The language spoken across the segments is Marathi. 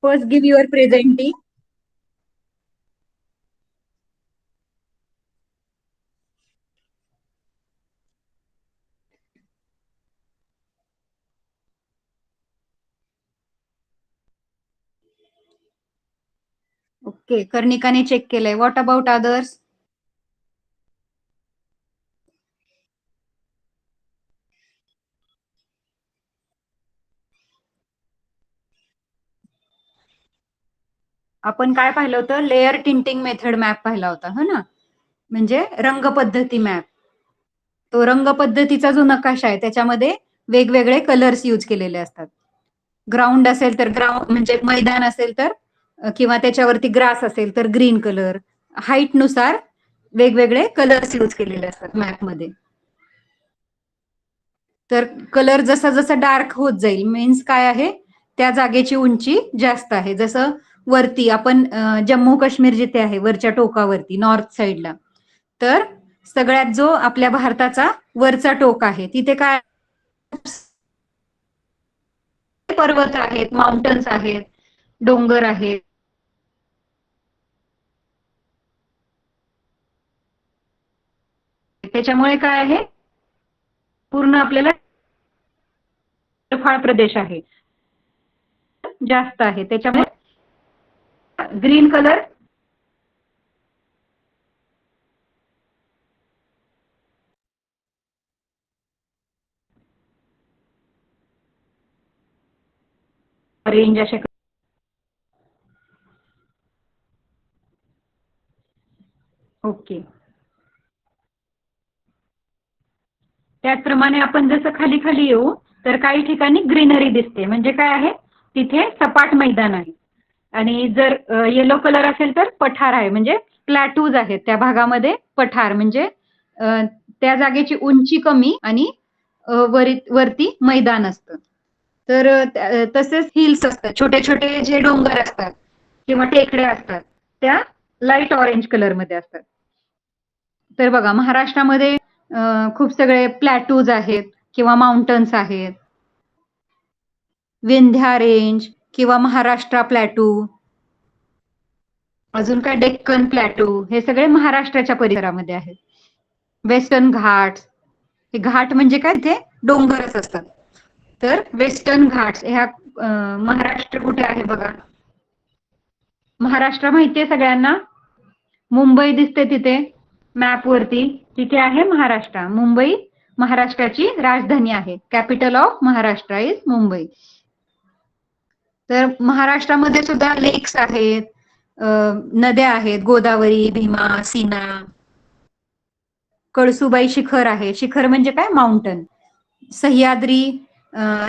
First, give your presenting. Okay, कर्णिकाने चेक केलंय. What about others? आपण काय पाहिलं होतं? लेअर टिंटिंग मेथड मॅप पाहिला होता, हो ना? म्हणजे रंग पद्धती मॅप. तो रंग पद्धतीचा जो नकाशा आहे त्याच्यामध्ये वेगवेगळे कलर्स यूज केलेले असतात. ग्राउंड असेल तर ग्राउंड म्हणजे मैदान असेल तर किंवा त्याच्यावरती ग्रास असेल तर ग्रीन कलर. हाईट नुसार वेगवेगळे कलर्स यूज केलेले असतात मॅपमध्ये. तर कलर जसा जसा डार्क होत जाईल मीन्स काय आहे, त्या जागेची उंची जास्त आहे. जसं वरती आपण जम्मू काश्मीर जिथे आहे वरच्या टोकावरती नॉर्थ साइडला, तर सगळ्यात जो आपल्या भारताचा वरचा टोक आहे तिथे काय पर्वत आहेत, माउंटन्स आहेत, डोंगर आहेत. त्याच्यामुळे काय आहे, पूर्ण आपल्याला फाळ प्रदेश आहे जास्त आहे. त्याच्यामुळे ग्रीन कलर रेंज अशा. ओके, त्याचप्रमाणे आपण जसं खाली खाली येऊ तर काही ठिकाणी ग्रीनरी दिसते. म्हणजे काय आहे, तिथे सपाट मैदान आहे. आणि जर येलो कलर असेल तर पठार आहे, म्हणजे प्लॅटूज आहेत त्या भागामध्ये. पठार म्हणजे त्या जागेची उंची कमी आणि वरती मैदान असतं. तर तसेच हिल्स असतात, छोटे छोटे जे डोंगर असतात किंवा टेकड्या असतात त्या लाईट ऑरेंज कलर मध्ये असतात. तर बघा महाराष्ट्रामध्ये खूप सगळे प्लॅटूज आहेत किंवा माउंटन्स आहेत. विंध्या रेंज किंवा महाराष्ट्र प्लॅटू, अजून काय डेक्कन प्लॅटू, हे सगळे महाराष्ट्राच्या परिसरामध्ये आहेत. वेस्टर्न घाट्स, हे घाट म्हणजे काय, ते डोंगरच असतात. तर वेस्टर्न घाट्स ह्या महाराष्ट्र कुठे आहे बघा. महाराष्ट्र माहितीये सगळ्यांना, मुंबई दिसते तिथे मॅप वरती, तिथे आहे महाराष्ट्र. मुंबई महाराष्ट्राची राजधानी आहे. Capital of Maharashtra is Mumbai. तर महाराष्ट्रामध्ये सुद्धा लेक्स आहेत, नद्या आहेत, गोदावरी, भीमा, सीना. कळसुबाई शिखर आहे. शिखर म्हणजे काय, mountain. Sahyadri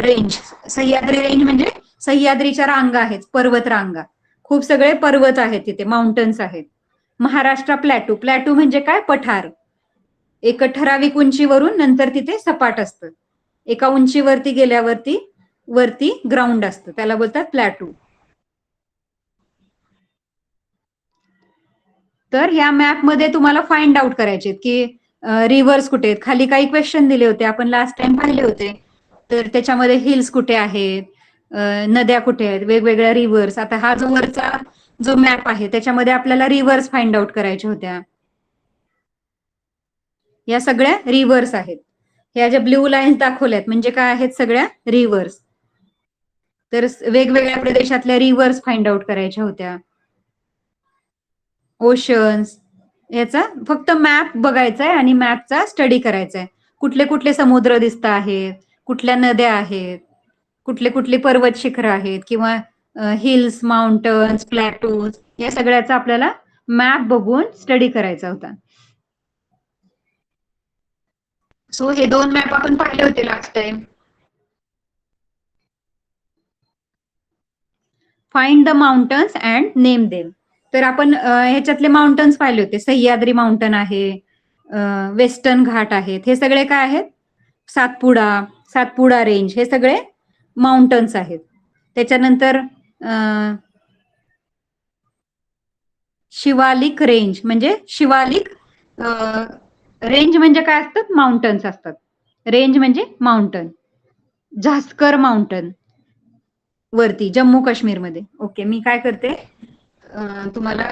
range, Sahyadri range म्हणजे सह्याद्रीच्या रांगा आहेत, पर्वत रांगा. खूप सगळे पर्वत आहेत तिथे, माउंटन्स आहेत. महाराष्ट्र प्लॅटू, प्लॅटू म्हणजे काय, पठार. एक ठराविक उंचीवरून नंतर तिथे सपाट असतं. एका उंचीवरती गेल्यावरती वरती ग्राउंड असतं, त्याला बोलतात प्लॅटू. तर ह्या मॅप मध्ये तुम्हाला फाइंड आउट करायचे की रिव्हर्स कुठे आहेत. खाली काही क्वेश्चन दिले होते, आपण लास्ट टाइम पाहिले होते. तर त्याच्यामध्ये हिल्स कुठे आहेत, नद्या कुठे आहेत, वेगवेगळ्या रिव्हर्स. आता हा जो वरचा जो मॅप आहे त्याच्यामध्ये आपल्याला रिव्हर्स फाइंड आउट करायच्या होत्या. या सगळ्या रिव्हर्स आहेत. ह्या ज्या ब्ल्यू लाईन्स दाखवल्यात म्हणजे काय आहेत, सगळ्या रिव्हर्स. तर वेगवेगळ्या प्रदेशातल्या रिव्हर्स फाइंड आउट करायच्या होत्या. ओशन्स, याचा फक्त मॅप बघायचा आहे आणि मॅपचा स्टडी करायचा आहे. कुठले कुठले समुद्र दिसत आहेत, कुठल्या नद्या आहेत, कुठले कुठले पर्वत शिखर आहेत किंवा हिल्स, माउंटन्स, प्लॅटूज, या सगळ्याचा आपल्याला मॅप बघून स्टडी करायचा होता. सो हे दोन मॅप आपण पाहिले होते last time. Find the mountains and name them. तर आपण ह्याच्यातले माउंटन्स पाहिले होते. सह्याद्री माउंटन आहे, वेस्टर्न घाट आहेत, हे सगळे काय आहेत, सातपुडा, सातपुडा रेंज, हे सगळे माउंटन्स आहेत. त्याच्यानंतर शिवालिक रेंज म्हणजे शिवालिक रेंज म्हणजे काय असतात, माउंटन्स असतात. रेंज म्हणजे माउंटन. झास्कर माउंटन वरती जम्मू काश्मीर मध्ये. ओके. ओके, मी काय करते, तुम्हाला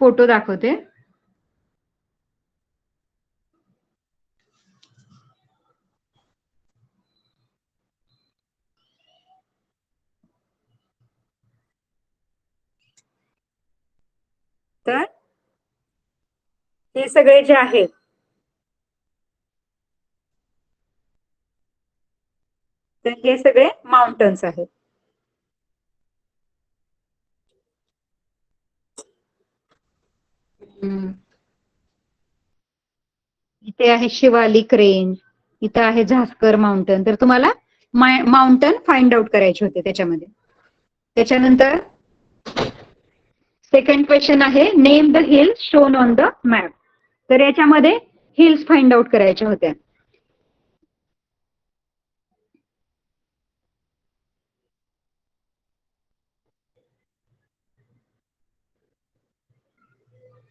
फोटो दाखवते. तर हे सगळे जे आहेत, तर हे सगळे माउंटन्स आहेत. हम्म. इथे आहे शिवालिक रेंज, इथे आहे झास्कर माउंटन. तर तुम्हाला माउंटन फाइंड आउट करायचे होते त्याच्यामध्ये. त्याच्यानंतर सेकंड क्वेश्चन आहे, name the hills shown on the map. तर याच्यामध्ये हिल्स फाइंड आउट करायच्या होत्या.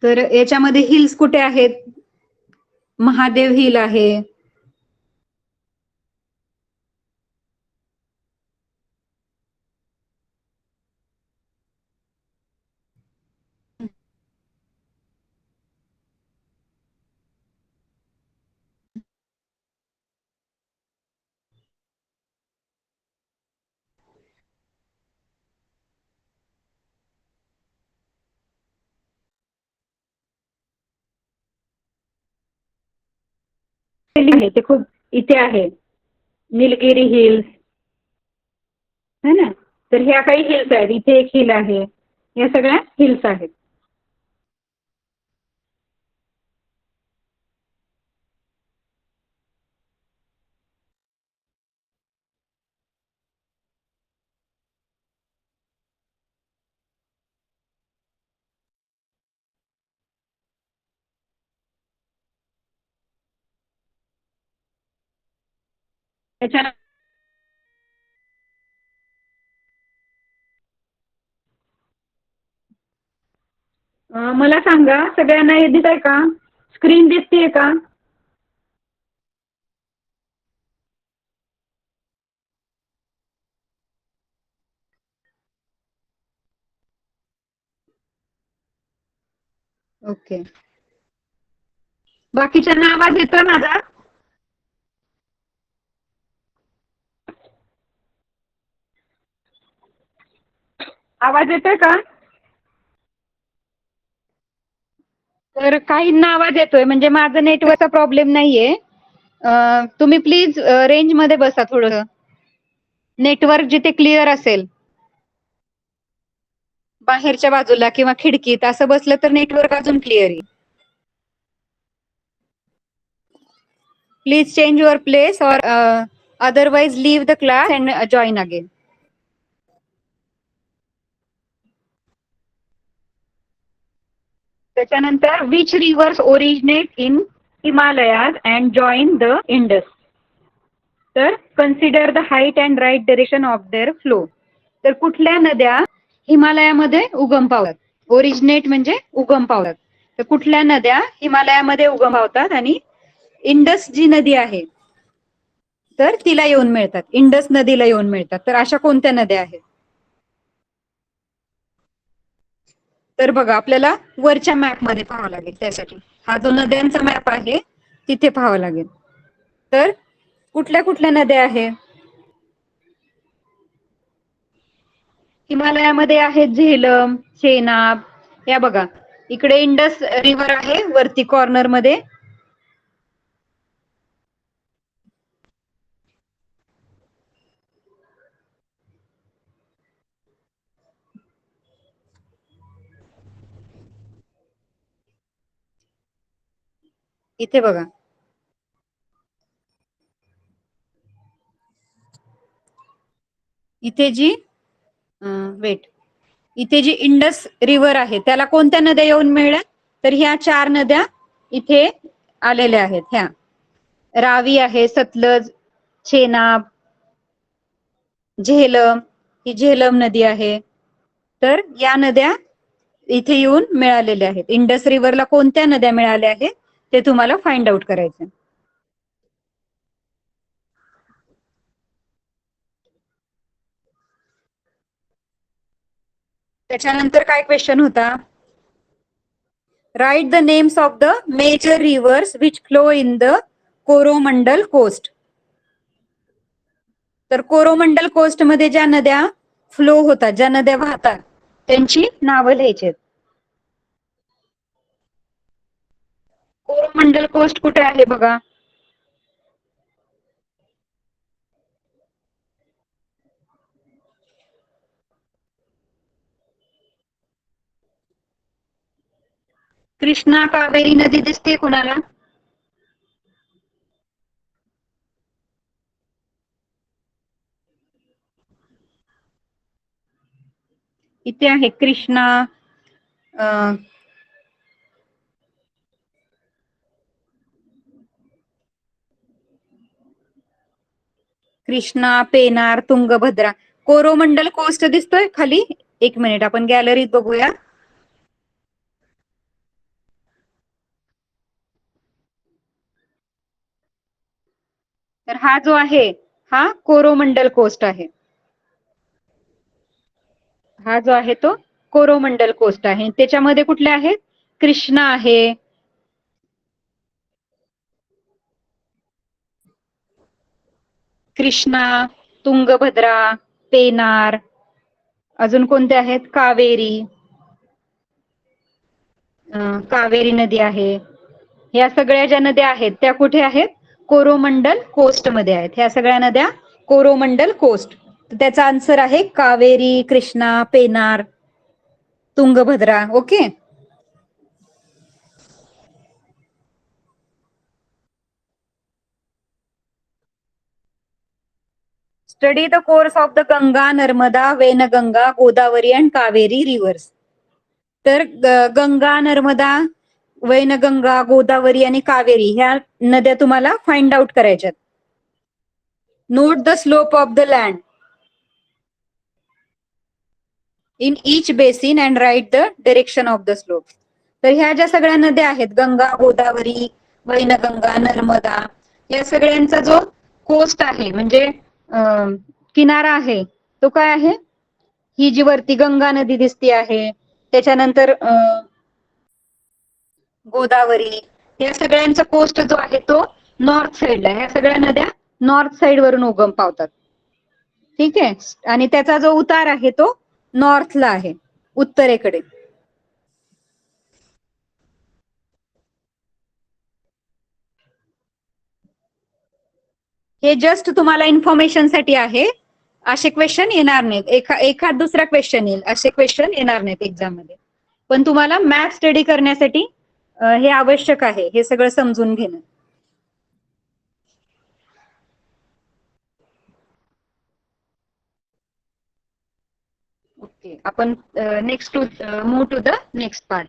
तर याच्यामध्ये हिल्स कुठे आहेत? महादेव हिल आहे, ते खूप इथे आहे, निलगिरी हिल्स है ना. तर ह्या काही हिल्स आहेत, इथे एक हिल आहे, या सगळ्या हिल्स आहेत. त्याच्या मला सांगा, सगळ्यांना हे दिसतंय का? स्क्रीन दिसतीये का? ओके. बाकीच्यांना आवाज येतोय माझा? आवाज येतोय का? तर काहींना आवाज येतोय, म्हणजे माझं नेटवर्कचा प्रॉब्लेम नाहीये. तुम्ही प्लीज रेंज मध्ये बसा थोडं. नेटवर्क जिथे क्लिअर असेल, बाहेरच्या बाजूला किंवा खिडकीत असं बसलं तर नेटवर्क अजून क्लिअर येईल. Please change your place or otherwise leave the class and join again. त्याच्यानंतर which rivers originate in Himalayas and join the Indus. तर consider the height and write direction of their flow. तर कुठल्या नद्या हिमालयामध्ये उगम पावतात? ओरिजिनेट म्हणजे उगम पावतात. तर कुठल्या नद्या हिमालयामध्ये उगम पावतात आणि इंडस जी नदी आहे तर तिला येऊन मिळतात, इंडस नदीला येऊन मिळतात. तर अशा कोणत्या नद्या आहेत? तर बघा, आपल्याला वरच्या मॅप मध्ये पाहावं लागेल. त्यासाठी हा जो नद्यांचा मॅप आहे तिथे पाहावं लागेल. तर कुठल्या कुठल्या नद्या आहेत? हिमालयामध्ये आहेत झेलम, चेनाब. या बघा, इकडे इंडस रिव्हर आहे वरती कॉर्नर मध्ये. इथे बघा, इथे जी वेट, इथे जी इंडस रिव्हर आहे त्याला कोणत्या नद्या येऊन मिळल्या? तर ह्या 4 नद्या इथे आलेल्या आहेत. ह्या रावी आहे, सतलज, चेनाब, झेलम, ही झेलम नदी आहे. तर या नद्या इथे येऊन मिळालेल्या आहेत. इंडस रिव्हरला कोणत्या नद्या मिळाल्या आहेत ते तुम्हाला फाइंड आउट करायचं. त्याच्यानंतर काय क्वेश्चन होता? Write the names of the major rivers which flow in the Coromandel coast. तर कोरोमंडल कोस्ट मध्ये ज्या नद्या फ्लो होतात, ज्या नद्या वाहतात, त्यांची नावं लिहायची. कोरोमंडल कोस्ट कुठे आहे बघा? कृष्णा कावेरी नदी दिसते कुणाला? इथे आहे कृष्णा, कृष्णा, पेनार, तुंगभद्रा. कोरोमंडल कोस्ट दिसतोय खाली? एक मिनिट, आपण गॅलरीत बघूया. तर हा जो आहे, हा कोरोमंडल कोस्ट आहे. हा जो आहे तो कोरोमंडल कोस्ट आहे. त्याच्यामध्ये कुठले आहेत? कृष्णा आहे, कृष्णा, तुंगभद्रा, पेनार, अजून कोणते आहेत? कावेरी, कावेरी नदी आहे. या सगळ्या ज्या नद्या आहेत त्या कुठे आहेत? कोरोमंडल कोस्ट मध्ये आहेत. ह्या सगळ्या नद्या कोरोमंडल कोस्ट. त्याचा आन्सर आहे Kaveri, Krishna, Penner, Tungabhadra. Okay. Study the course of the Ganga, Narmada, Wainganga, Godavari and Kaveri reverse. तर गंगा, नर्मदा, वैनगंगा, गोदावरी आणि कावेरी ह्या नद्या तुम्हाला फाइंड आउट करायच्यात. Note the slope of the land in each basin and write the direction of the slope. तर ह्या ज्या सगळ्या नद्या आहेत, गंगा, गोदावरी, वैनगंगा, नर्मदा, या सगळ्यांचा जो कोस्ट आहे, म्हणजे किनारा आहे, तो काय आहे? ही जी वरती गंगा नदी दिसते आहे, त्याच्यानंतर गोदावरी, या सगळ्यांचा कोस्ट जो आहे तो नॉर्थ साइडला. ह्या सगळ्या नद्या नॉर्थ साइड वरून उगम पावतात. ठीक आहे. आणि त्याचा जो उतार आहे तो नॉर्थला आहे, उत्तरेकडे. हे जस्ट तुम्हाला इन्फॉर्मेशन साठी आहे. असे क्वेश्चन येणार नाहीत. एखाद दुसरा क्वेश्चन येईल, असे क्वेश्चन येणार नाहीत एक्झाम मध्ये. पण तुम्हाला मॅथ स्टडी करण्यासाठी हे आवश्यक आहे, हे सगळं समजून घेणं. ओके, आपण next move to the next part.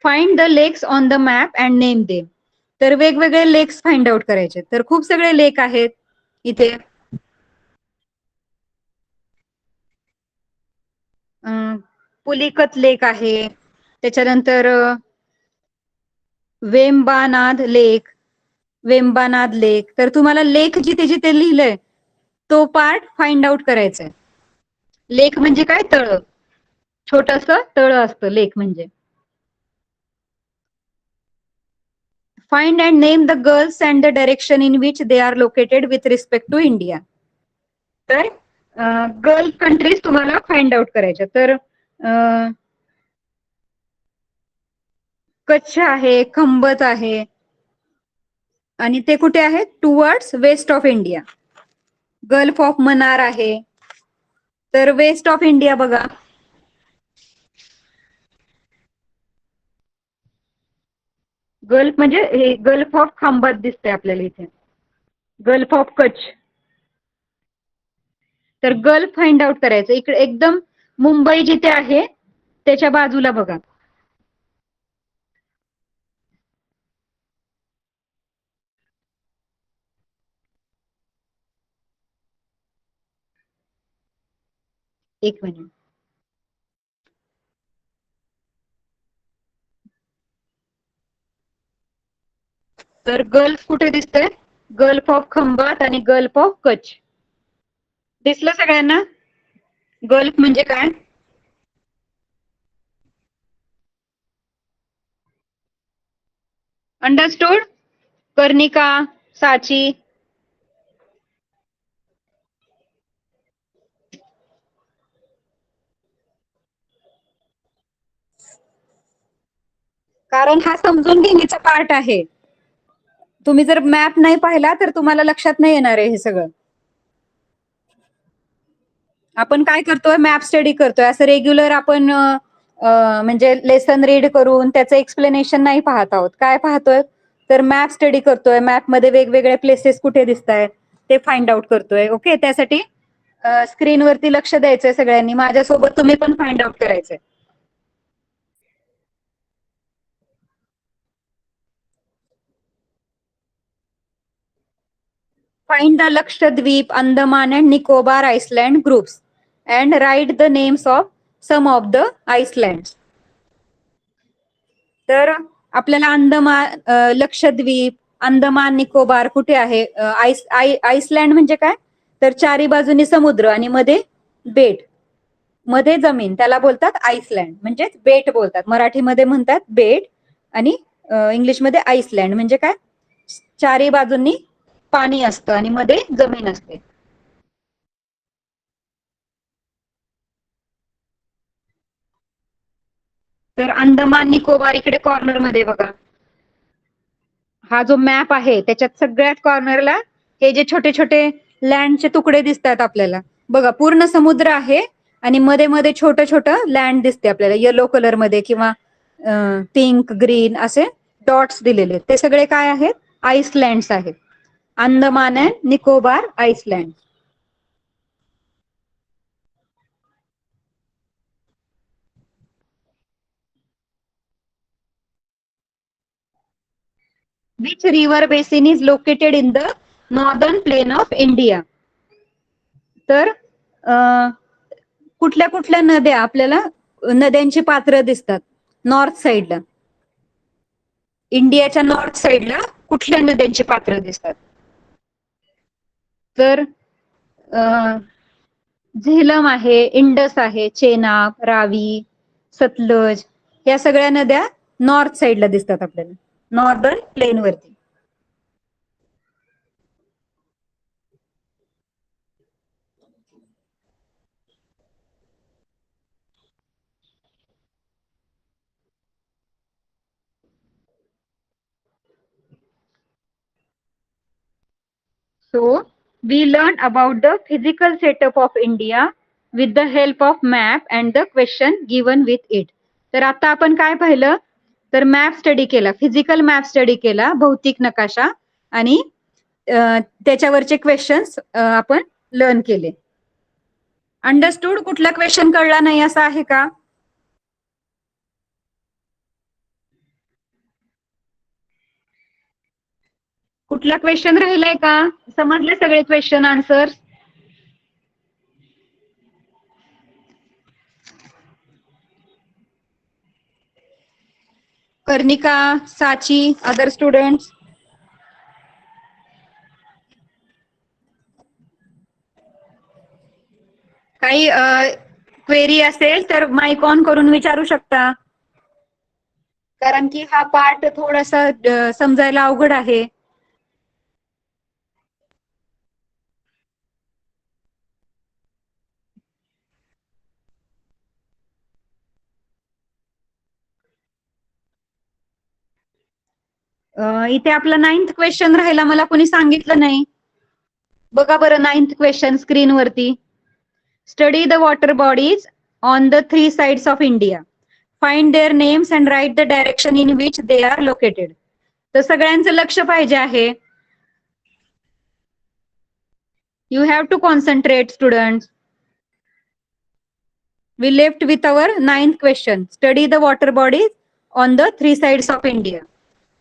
Find the lakes on the map and name them. तर वेगवेगळे लेक्स फाइंड आउट करायचे. तर खूप सगळे लेक आहेत इथे. पुलिकत लेक आहे, त्याच्यानंतर वेम्बानाद लेक, वेम्बानाद लेक. तर तुम्हाला लेक जिथे जिथे लिहिलंय तो पार्ट फाइंड आउट करायचा आहे. लेक म्हणजे काय? तळ, छोटस तळ असतं लेक म्हणजे. Find and name the gulfs and the direction in which they are located with respect to India. तर गर्ल कंट्रीज तुम्हाला फाइंड आउट करायच्या. तर कच्छ आहे, खंबत आहे, आणि ते कुठे आहेत? Towards west of India. Gulf of Mannar आहे. तर वेस्ट ऑफ इंडिया बघा, गल्फ म्हणजे हे गल्फ ऑफ खंबात दिसतंय आपल्याला इथे, गल्फ ऑफ कच्छ. तर गल्फ फाइंड आउट करायचं. इकडे एकदम मुंबई जिथे आहे त्याच्या बाजूला बघा. एक मिनिट. तर गल्फ कुठे दिसतंय? गल्फ ऑफ खंबात आणि गल्फ ऑफ कच्छ. दिसलं सगळ्यांना? गल्फ म्हणजे काय? अंडरस्टूड? कर्णिका, साची. कारण हा समजून घेण्याचा पार्ट आहे. तुम्ही जर मॅप नाही पाहिला तर तुम्हाला लक्षात नाही येणार आहे हे सगळं. आपण काय करतोय, मॅप स्टडी करतोय असं रेग्युलर आपण म्हणजे लेसन रीड करून त्याचं एक्सप्लेनेशन नाही पाहत आहोत. काय पाहतोय तर मॅप स्टडी करतोय. मॅप मध्ये वेगवेगळे प्लेसेस कुठे दिसत आहेत ते फाइंड आउट करतोय. ओके, त्यासाठी स्क्रीनवरती लक्ष द्यायचंय सगळ्यांनी. माझ्यासोबत तुम्ही पण फाइंड आउट करायचंय. Find the Lakshadweep, Andaman and Nicobar Island groups and write the names of some of the islands. तर आपल्याला अंदमान, लक्षद्वीप, अंदमान निकोबार कुठे आहे? आइसलँड म्हणजे काय? तर चारी बाजूनी समुद्र आणि मध्ये बेट, मध्ये जमीन, त्याला बोलतात आइसलँड. म्हणजे बेट बोलतात. मराठीमध्ये म्हणतात बेट आणि इंग्लिशमध्ये आइसलँड म्हणजे काय? चारी बाजूंनी पाणी असतं आणि मध्ये जमीन असते. तर अंदमान निकोबार इकडे कॉर्नर मध्ये बघा. हा जो मॅप आहे त्याच्यात सगळ्यात कॉर्नरला हे जे छोटे छोटे लँडचे तुकडे दिसतात आपल्याला. बघा, पूर्ण समुद्र आहे आणि मध्ये मध्ये छोटं छोटं लँड दिसते आपल्याला येलो कलर मध्ये किंवा पिंक ग्रीन असे डॉट्स दिलेले. ते सगळे काय आहेत? आइसलँड्स आहेत. Andaman and Nicobar Iceland. Which river basin is located in the northern plain of India? तर कुठल्या कुठल्या नद्या आपल्याला, नद्यांची पात्र दिसतात नॉर्थ साइडला? इंडियाच्या नॉर्थ साइडला कुठल्या नद्यांची पात्र दिसतात? तर झेलम आहे, इंडस आहे, चेनाब, रावी, सतलज, या सगळ्या नद्या नॉर्थ साइडला दिसतात आपल्याला, नॉर्दर्न प्लेन वरती. So, we learn about the physical setup of India with the help of map and the question given with it. तर आता आपण काय पाहिलं? तर मॅप स्टडी केला, फिजिकल मॅप स्टडी केला, भौतिक नकाशा, आणि त्याच्यावरचे क्वेश्चन्स आपण लर्न केले. अंडरस्टूड? कुठला क्वेश्चन कळला नाही असं आहे का? कुठला क्वेश्चन राहिलाय का? समजले सगळे क्वेश्चन आन्सर? कर्णिका, साची, अदर स्टुडंट्स? काही क्वेरी असेल तर माईक ऑन करून विचारू शकता, कारण की हा पार्ट थोडासा समजायला अवघड आहे. इथे आपला 9th क्वेश्चन राहिला, मला कोणी सांगितलं नाही. बघा बरं 9th क्वेश्चन स्क्रीन वरती. Study the water bodies on the 3 sides of India. Find their names and write the direction in which they are located. तर सगळ्यांचं लक्ष पाहिजे आहे. You have to concentrate students. We left with our 9th question. Study the water bodies on the 3 sides of India.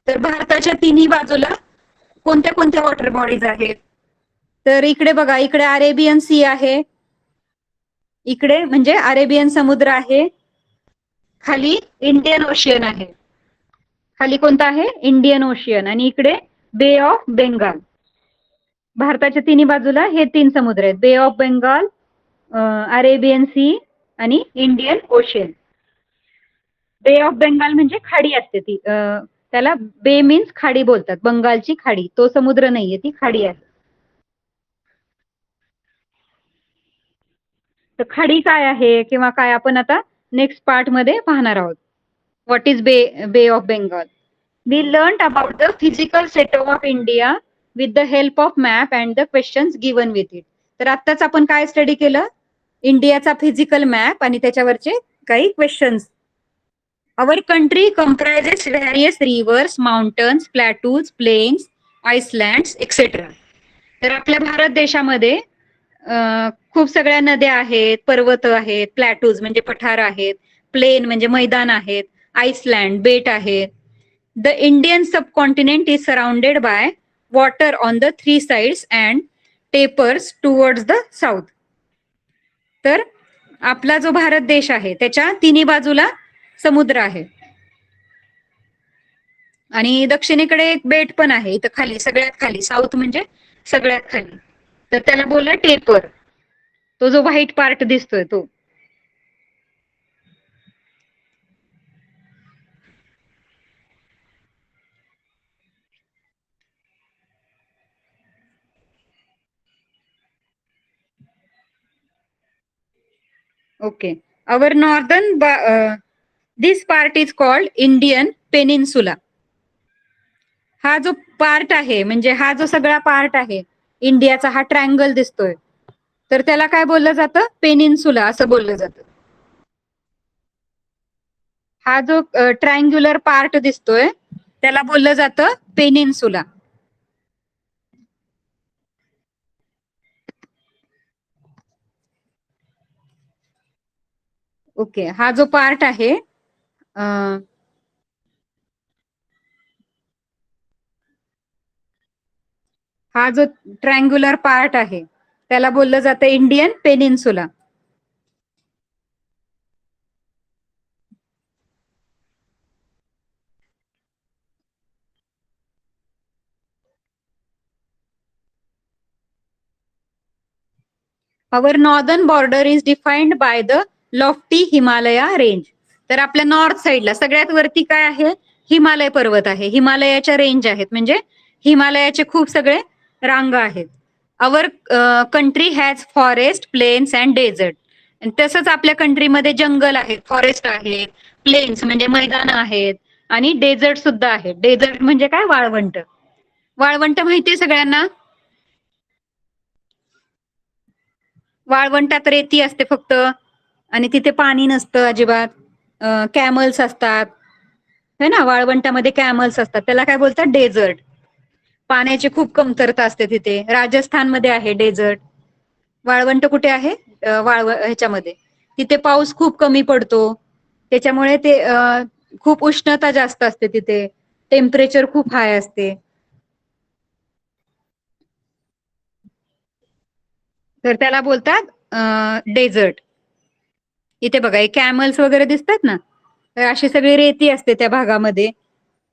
तर भारताच्या तिन्ही बाजूला कोणत्या कोणत्या वॉटर बॉडीज आहेत? तर इकडे बघा, इकडे अरेबियन सी आहे, इकडे म्हणजे अरेबियन समुद्र आहे, खाली इंडियन ओशियन आहे. खाली कोणता आहे? Indian ocean. आणि इकडे बे ऑफ बेंगाल. भारताच्या तिन्ही बाजूला हे 3 समुद्र आहेत. बे ऑफ बेंगॉल, अरेबियन सी आणि इंडियन ओशन. बे ऑफ बेंगॉल म्हणजे खाडी असते ती. त्याला बे मीन्स खाडी बोलतात. बंगालची खाडी. तो समुद्र नाहीये, ती खाडी आहे. तर खाडी काय आहे किंवा काय आपण आता नेक्स्ट पार्ट मध्ये पाहणार आहोत. व्हॉट इज बे of Bengal. We learned about the physical setup of India with the help of map and the questions given with it. तर आत्ताच आपण काय स्टडी केलं? इंडियाचा फिजिकल मॅप आणि त्याच्यावरचे काही questions. Our country comprises various rivers, mountains, plateaus, plains, islands, etc. तर आपल्या भारत देशामध्ये खूप सगळ्या नद्या आहेत, पर्वत आहेत, प्लॅटूज म्हणजे पठार आहेत, प्लेन म्हणजे मैदान आहेत, आइसलँड बेट आहेत. The Indian subcontinent is surrounded by water on the 3 sides and tapers towards the south. तर आपला जो भारत देश आहे त्याच्या तिन्ही बाजूला समुद्र आहे आणि दक्षिणेकडे एक बेट पण आहे इथं खाली, सगळ्यात खाली. साऊथ म्हणजे सगळ्यात खाली. तर त्याला बोलला टेपर. तो जो व्हाईट पार्ट दिसतोय तो. Okay. Our northern this part is called Indian peninsula. हा जो पार्ट आहे म्हणजे हा जो सगळा पार्ट आहे इंडियाचा, हा ट्रायंगल दिसतोय, तर त्याला काय बोललं जातं? पेनिन्सुला असं बोललं जातं. हा जो ट्रायंग्युलर पार्ट दिसतोय त्याला बोललं जातं पेनिन्सुला. ओके. हा जो पार्ट आहे हा जो ट्रायंग्युलर पार्ट आहे त्याला बोललं जातं Indian peninsula. Our northern border is defined by the lofty Himalaya range. तर आपल्या नॉर्थ साइडला सगळ्यात वरती काय आहे? हिमालय पर्वत आहे. हिमालयाच्या रेंज आहेत म्हणजे हिमालयाचे खूप सगळे रांग आहेत. Our country has forest, plains and desert. तसंच आपल्या कंट्रीमध्ये जंगल आहेत, फॉरेस्ट आहेत, प्लेन्स म्हणजे मैदान आहेत आणि डेझर्ट सुद्धा आहेत. डेझर्ट म्हणजे काय? वाळवंट. वाळवंट माहितीये सगळ्यांना? वाळवंटात रेती असते फक्त आणि तिथे पाणी नसतं अजिबात. कॅमल्स असतात है ना, वाळवंटामध्ये कॅमल्स असतात. त्याला काय बोलतात? डेझर्ट. पाण्याची खूप कमतरता असते तिथे. राजस्थानमध्ये आहे डेझर्ट. वाळवंट कुठे आहे? ह्याच्यामध्ये. तिथे पाऊस खूप कमी पडतो, त्याच्यामुळे ते खूप उष्णता जास्त असते तिथे. टेम्परेचर खूप हाय असते. तर त्याला बोलतात डेझर्ट. इथे बघा, हे कॅमल्स वगैरे दिसतात ना, तर अशी सगळी रेती असते त्या भागामध्ये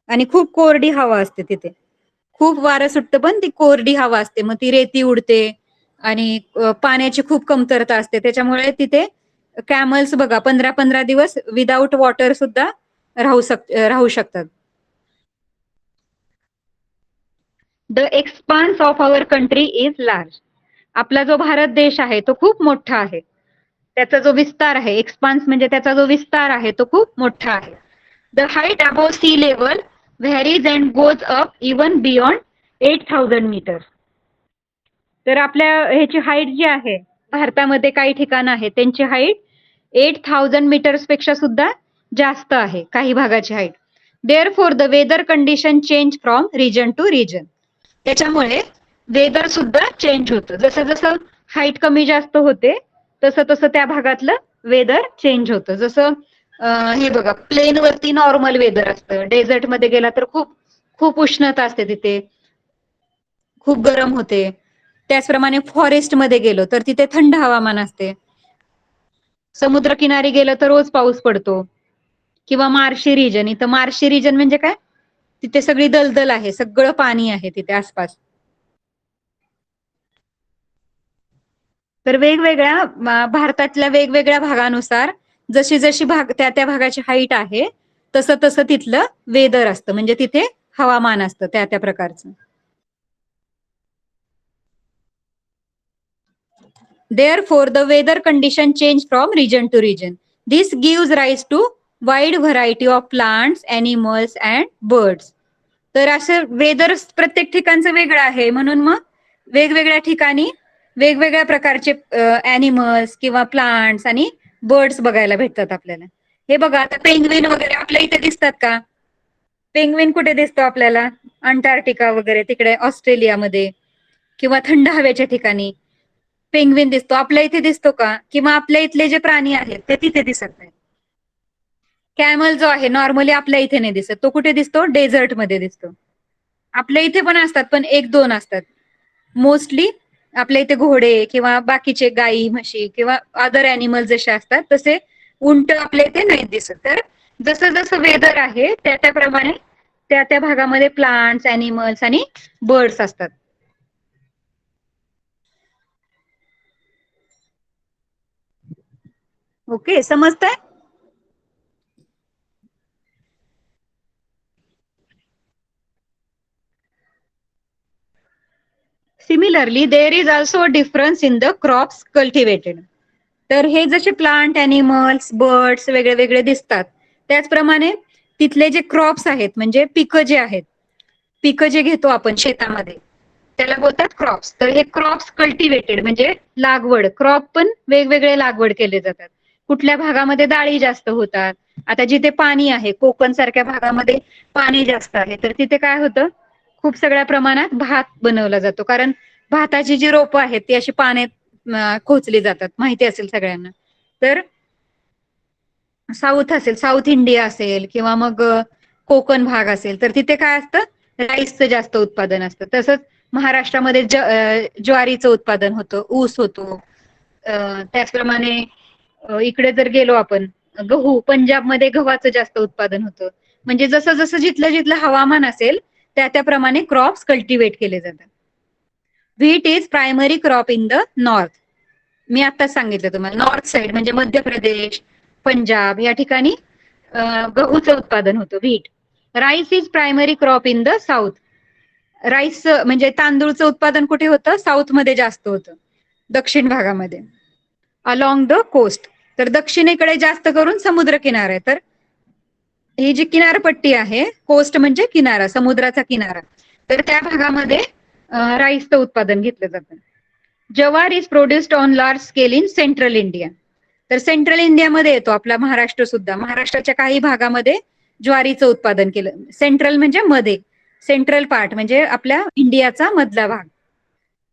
आणि खूप कोरडी हवा असते तिथे. खूप वारं सुटतं पण ती कोरडी हवा असते, मग ती रेती उडते आणि पाण्याची खूप कमतरता असते. त्याच्यामुळे तिथे कॅमल्स बघा 15-15 दिवस विदाऊट वॉटर सुद्धा राहू शकतात. The एक्सपान्स of our country is large. आपला जो भारत देश आहे तो खूप मोठा आहे. त्याचा जो विस्तार आहे, एक्सपान्स म्हणजे त्याचा जो विस्तार आहे तो खूप मोठा आहे. The height above sea level varies and goes up even beyond 8,000 metre. तर आपल्या ह्याची हाईट जी आहे, भारतामध्ये काही ठिकाण आहे त्यांची हाईट 8,000 मीटर्स पेक्षा सुद्धा जास्त आहे, काही भागाची height. There for the weather condition change from region to region. त्याच्यामुळे वेदर सुद्धा चेंज होतं. जसं जसं हाईट कमी जास्त होते तसं तसं त्या भागातलं वेदर चेंज होतं. जसं हे बघा, प्लेन वरती नॉर्मल वेदर असतं, डेझर्ट मध्ये गेला तर खूप खूप उष्णता असते तिथे, खूप गरम होते. त्याचप्रमाणे फॉरेस्ट मध्ये गेलो तर तिथे थंड हवामान असते. समुद्रकिनारी गेलं तर रोज पाऊस पडतो. किंवा मार्शी रिजन. इथं मार्शी रिजन म्हणजे काय? तिथे सगळी दलदल आहे, सगळं पाणी आहे तिथे आसपास. तर वेगवेगळ्या भारतातल्या वेगवेगळ्या भागानुसार जशी जशी भाग त्या त्या भागाची हाईट आहे तसं तसं तिथलं वेदर असतं म्हणजे तिथे हवामान असतं त्या त्या प्रकारचं. Therefore, the weather condition change from region to region. This gives rise to wide variety of plants, animals and birds. तर असं वेदर प्रत्येक ठिकाणचं वेगळं आहे म्हणून मग वेगवेगळ्या ठिकाणी वेगवेगळ्या प्रकारचे अॅनिमल्स किंवा प्लांट्स आणि बर्ड्स बघायला भेटतात आपल्याला. हे बघा आता पेंग्विन वगैरे आपल्या इथे दिसतात का? पेंग्विन कुठे दिसतो आपल्याला? अंटार्क्टिका वगैरे तिकडे ऑस्ट्रेलियामध्ये किंवा थंड हवेच्या ठिकाणी पेंग्विन दिसतो. आपल्या इथे दिसतो का? किंवा आपल्या इथले जे प्राणी आहेत ते तिथे दिसत नाही. कॅमल जो आहे नॉर्मली आपल्या इथे नाही दिसत. तो कुठे दिसतो? डेझर्ट मध्ये दिसतो. आपल्या इथे पण असतात पण एक दोन असतात. मोस्टली आपल्या इथे घोडे किंवा बाकीचे गाई म्हशी किंवा अदर अॅनिमल जसे असतात तसे उंट आपल्या इथे नाही दिसत. तर जसं जसं वेदर आहे त्या त्याप्रमाणे त्या त्या भागामध्ये प्लांट्स अॅनिमल्स आणि बर्ड्स असतात. ओके समजतंय? Similarly there is also difference in the crops cultivated. तर हे जसे प्लांट अॅनिमल्स बर्ड्स वेगळे वेगळे दिसतात त्याचप्रमाणे तिथले जे क्रॉप्स आहेत म्हणजे पिकं जे आहेत पिकं जे घेतो आपण शेतामध्ये त्याला बोलतात क्रॉप्स. तर हे क्रॉप्स कल्टिवेटेड म्हणजे लागवड क्रॉप पण वेगवेगळे लागवड केले जातात. कुठल्या भागामध्ये डाळी जास्त होतात. आता जिथे पाणी आहे कोकण सारख्या भागामध्ये पाणी जास्त आहे तर तिथे काय होतं खूप सगळ्या प्रमाणात भात बनवला जातो कारण भाताची जी रोपं आहेत ती अशी पाण्यात खोचली जातात माहिती असेल सगळ्यांना. तर साऊथ असेल साऊथ इंडिया असेल किंवा मग कोकण भाग असेल तर तिथे काय असतं राईसचं जास्त उत्पादन असतं. तसंच महाराष्ट्रामध्ये ज्वारीचं उत्पादन होतं ऊस होतो. त्याचप्रमाणे इकडे जर गेलो आपण गहू पंजाबमध्ये गव्हाचं जास्त उत्पादन होतं. म्हणजे जसं जसं जिथलं जिथलं हवामान असेल त्या त्याप्रमाणे क्रॉप्स कल्टिवेट केले जातात. Wheat is primary crop in the north. मी आत्ताच सांगितलं तुम्हाला नॉर्थ साइड म्हणजे मध्य प्रदेश पंजाब या ठिकाणी गहूचं उत्पादन होतं wheat. Rice is primary crop in the south. Rice म्हणजे तांदूळचं उत्पादन कुठे होतं साऊथ मध्ये जास्त होतं दक्षिण भागामध्ये अलॉंग द कोस्ट. तर दक्षिणेकडे जास्त करून समुद्र किनारा आहे. तर ही जी किनारपट्टी आहे कोस्ट म्हणजे किनारा समुद्राचा किनारा तर त्या भागामध्ये राईसचं उत्पादन घेतलं जातं. जवार is produced on large scale in central India. तर सेंट्रल इंडियामध्ये येतो आपला महाराष्ट्र सुद्धा. महाराष्ट्राच्या काही भागामध्ये ज्वारीचं उत्पादन केलं. सेंट्रल म्हणजे मध्ये सेंट्रल पार्ट म्हणजे आपल्या इंडियाचा मधला भाग.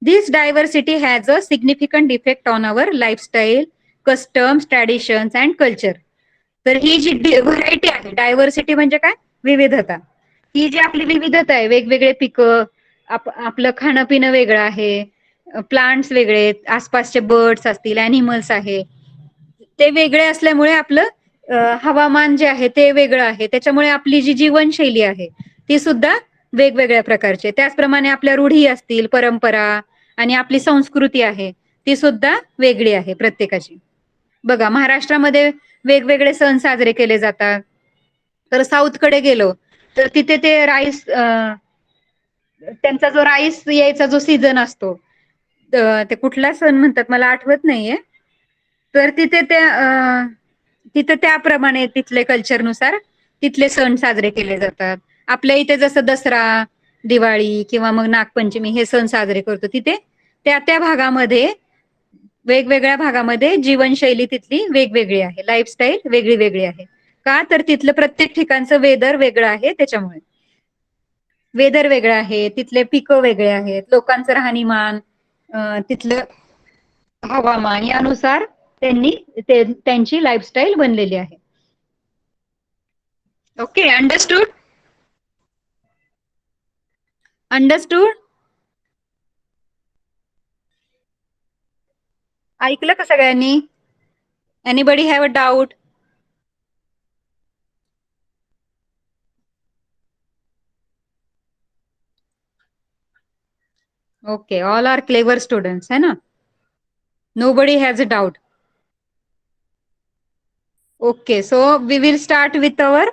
This diversity has a significant effect on our lifestyle customs traditions and culture. तर ही जी व्हरायटी आहे डायव्हर्सिटी म्हणजे काय विविधता. ही जी आपली विविधता आहे वेगवेगळे पिकं आपलं खाणं पिणं वेगळं आहे प्लांट्स वेगळे आसपासचे बर्ड्स असतील अॅनिमल्स आहे ते वेगळे असल्यामुळे आपलं हवामान जे आहे ते वेगळं आहे. त्याच्यामुळे आपली जी जीवनशैली आहे ती सुद्धा वेगवेगळ्या प्रकारची. त्याचप्रमाणे आपल्या रूढी असतील परंपरा आणि आपली संस्कृती आहे ती सुद्धा वेगळी आहे प्रत्येकाची. बघा महाराष्ट्रामध्ये वेगवेगळे सण साजरे केले जातात. तर साऊथकडे गेलो तर तिथे ते राईस त्यांचा जो राईस यायचा जो सीझन असतो ते कुठला सण म्हणतात मला आठवत नाहीये. तर तिथे त्या तिथे त्याप्रमाणे तिथले कल्चरनुसार तिथले सण साजरे केले जातात. आपल्या इथे जसं दसरा दिवाळी किंवा मग नागपंचमी हे सण साजरे करतो तिथे त्या त्या भागामध्ये वेगवेगळ्या भागामध्ये जीवनशैली तिथली वेगवेगळी आहे लाईफस्टाईल वेगळी वेगळी आहे. का तर तिथलं प्रत्येक ठिकाणचं वेदर वेगळं आहे त्याच्यामुळे. वेदर वेगळं आहे तिथले पिकं वेगळे आहेत लोकांचं राहणीमान तिथलं हवामान यानुसार त्यांनी त्यांची लाईफस्टाईल बनलेली आहे. Okay understood. अंडरस्टूड. ऐकलं का सगळ्यांनी? Anybody have a doubt? Okay all are clever students है ना. Nobody has a doubt. Okay, so we will start with our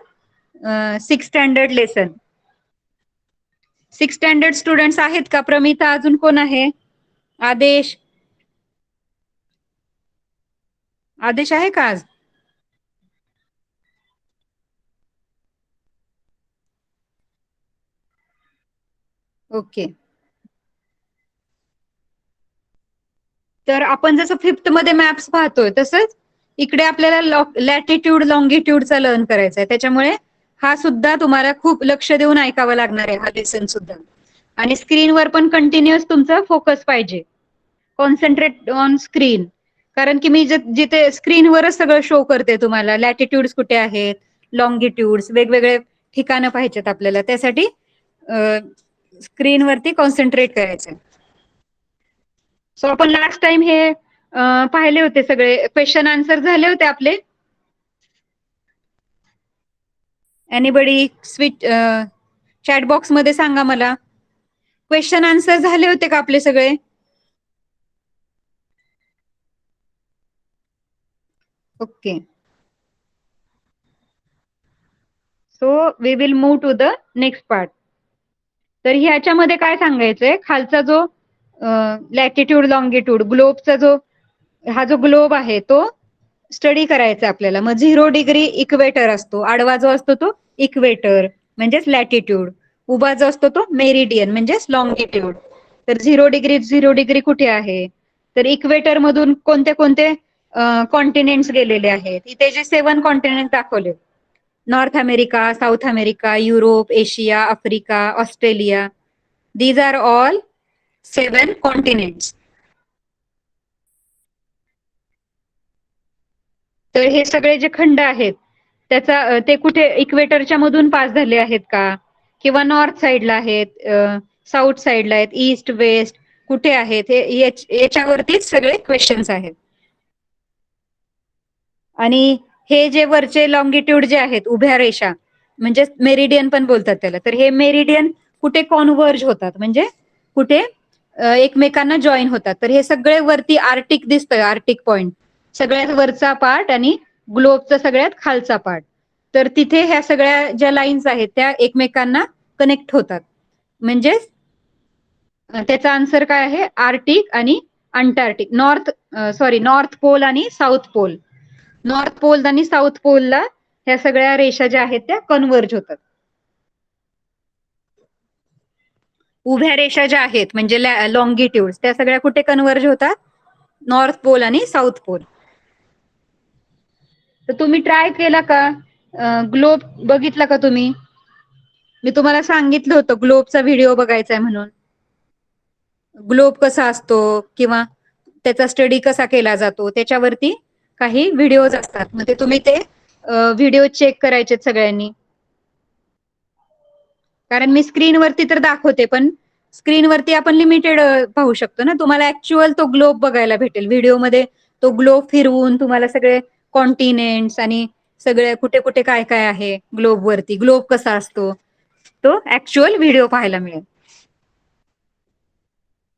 sixth standard lesson. Six standard students आहेत का? प्रमिता, अजून कोण आहे? आदेश, आदेश आहे का आज? ओके. तर आपण जसं फिफ्थ मध्ये मॅप्स पाहतोय तसंच इकडे आपल्याला लॅटिट्यूड लॉंगिट्यूडचा लर्न करायचा आहे. त्याच्यामुळे हा सुद्धा तुम्हाला खूप लक्ष देऊन ऐकावा लागणार आहे, हा लेसन सुद्धा. आणि स्क्रीनवर पण कंटिन्युअस तुमचा फोकस पाहिजे. Concentrate on screen. कारण की मी जिथे स्क्रीनवरच सगळं शो करते तुम्हाला, लॅटिट्यूड्स कुठे आहेत, लॉंगिट्यूड्स, वेगवेगळे ठिकाणं पाहिजेत आपल्याला. त्यासाठी स्क्रीनवरती कॉन्सन्ट्रेट करायचं. सो आपण लास्ट टाइम हे पाहिले होते, सगळे क्वेश्चन आन्सर झाले होते आपले. एनीबडी स्विच चॅट बॉक्स मध्ये सांगा मला, क्वेश्चन आन्सर झाले होते का आपले सगळे? Okay. So we will move to the next part. तर ह्याच्यामध्ये काय सांगायचंय, खालचा जो लॅटिट्यूड लॉंगिट्यूड ग्लोबचा जो हा जो ग्लोब आहे तो स्टडी करायचा आपल्याला. मग 0 डिग्री इक्वेटर असतो, आडवा जो असतो तो इक्वेटर म्हणजेच लॅटिट्यूड, उभा जो असतो तो मेरिडियन म्हणजेच लॉंगिट्यूड. तर 0 डिग्री कुठे आहे? तर इक्वेटर मधून कोणते कोणते कॉन्टिनेंट्स गेलेले आहेत? इथे जे 7 कॉन्टिनेंट दाखवले, North America, South America, Europe, Asia, Africa, Australia, these are all 7 continents. तर हे सगळे जे खंड आहेत त्याचा ते कुठे इक्वेटरच्या मधून पास झाले आहेत का, किंवा नॉर्थ साइडला आहेत, साऊथ साइडला आहेत, ईस्ट वेस्ट कुठे आहेत, हे याच्यावरतीच सगळे क्वेश्चन्स आहेत. आणि हे जे वरचे लॉंगिट्यूड जे आहेत, उभ्या रेषा म्हणजे मेरिडियन पण बोलतात त्याला, तर हे मेरिडियन कुठे कॉन्व्हर्ज होतात, म्हणजे कुठे एकमेकांना जॉईन होतात. तर हे सगळे वरती आर्टिक दिसतोय, आर्टिक पॉइंट सगळ्यात वरचा पार्ट आणि ग्लोबचा सगळ्यात खालचा पार्ट. तर तिथे ह्या सगळ्या ज्या लाईन्स आहेत त्या एकमेकांना कनेक्ट होतात. म्हणजेच त्याचा आन्सर काय आहे? आर्टिक आणि अंटार्क्टिक. नॉर्थ पोल आणि साऊथ पोल. नॉर्थ पोल आणि साऊथ पोलला ह्या सगळ्या रेषा ज्या आहेत त्या कन्व्हर्ज होतात. उभ्या रेषा ज्या आहेत म्हणजे लॉंगिट्यूड, त्या सगळ्या कुठे कन्व्हर्ज होतात? नॉर्थ पोल आणि साऊथ पोल. तर तुम्ही ट्राय केला का? ग्लोब बघितला का तुम्ही? मी तुम्हाला सांगितलं होतं ग्लोबचा व्हिडिओ बघायचा आहे म्हणून. ग्लोब कसा असतो किंवा त्याचा स्टडी कसा केला जातो त्याच्यावरती काही व्हिडिओज असतात. मग ते तुम्ही ते व्हिडिओ चेक करायचे सगळ्यांनी. कारण मी स्क्रीनवरती तर दाखवते, पण स्क्रीनवरती आपण लिमिटेड पाहू शकतो ना. तुम्हाला ऍक्च्युअल तो ग्लोब बघायला भेटेल व्हिडिओमध्ये. तो ग्लोब फिरवून तुम्हाला सगळे कॉन्टिनेंट्स आणि सगळे कुठे कुठे काय काय आहे ग्लोब वरती, ग्लोब कसा असतो तो ऍक्च्युअल व्हिडिओ पाहायला मिळेल.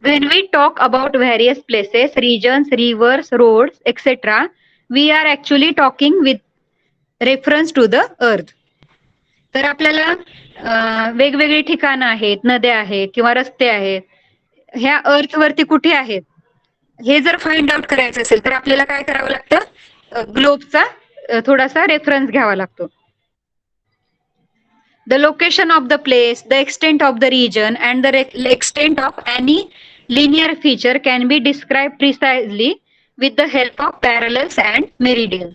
When we talk about various places, regions, rivers, roads, etc., we are actually talking with reference to the earth. तर आपल्याला वेगवेगळी ठिकाणं आहेत, नद्या आहेत किंवा रस्ते आहेत, ह्या अर्थ वरती कुठे आहेत हे जर फाइंड आउट करायचं असेल तर आपल्याला काय करावं लागतं? ग्लोबचा थोडासा रेफरन्स घ्यावा लागतो. The location of the place, the extent of the region, and the extent of any linear feature can be described precisely with the help of parallels and meridians.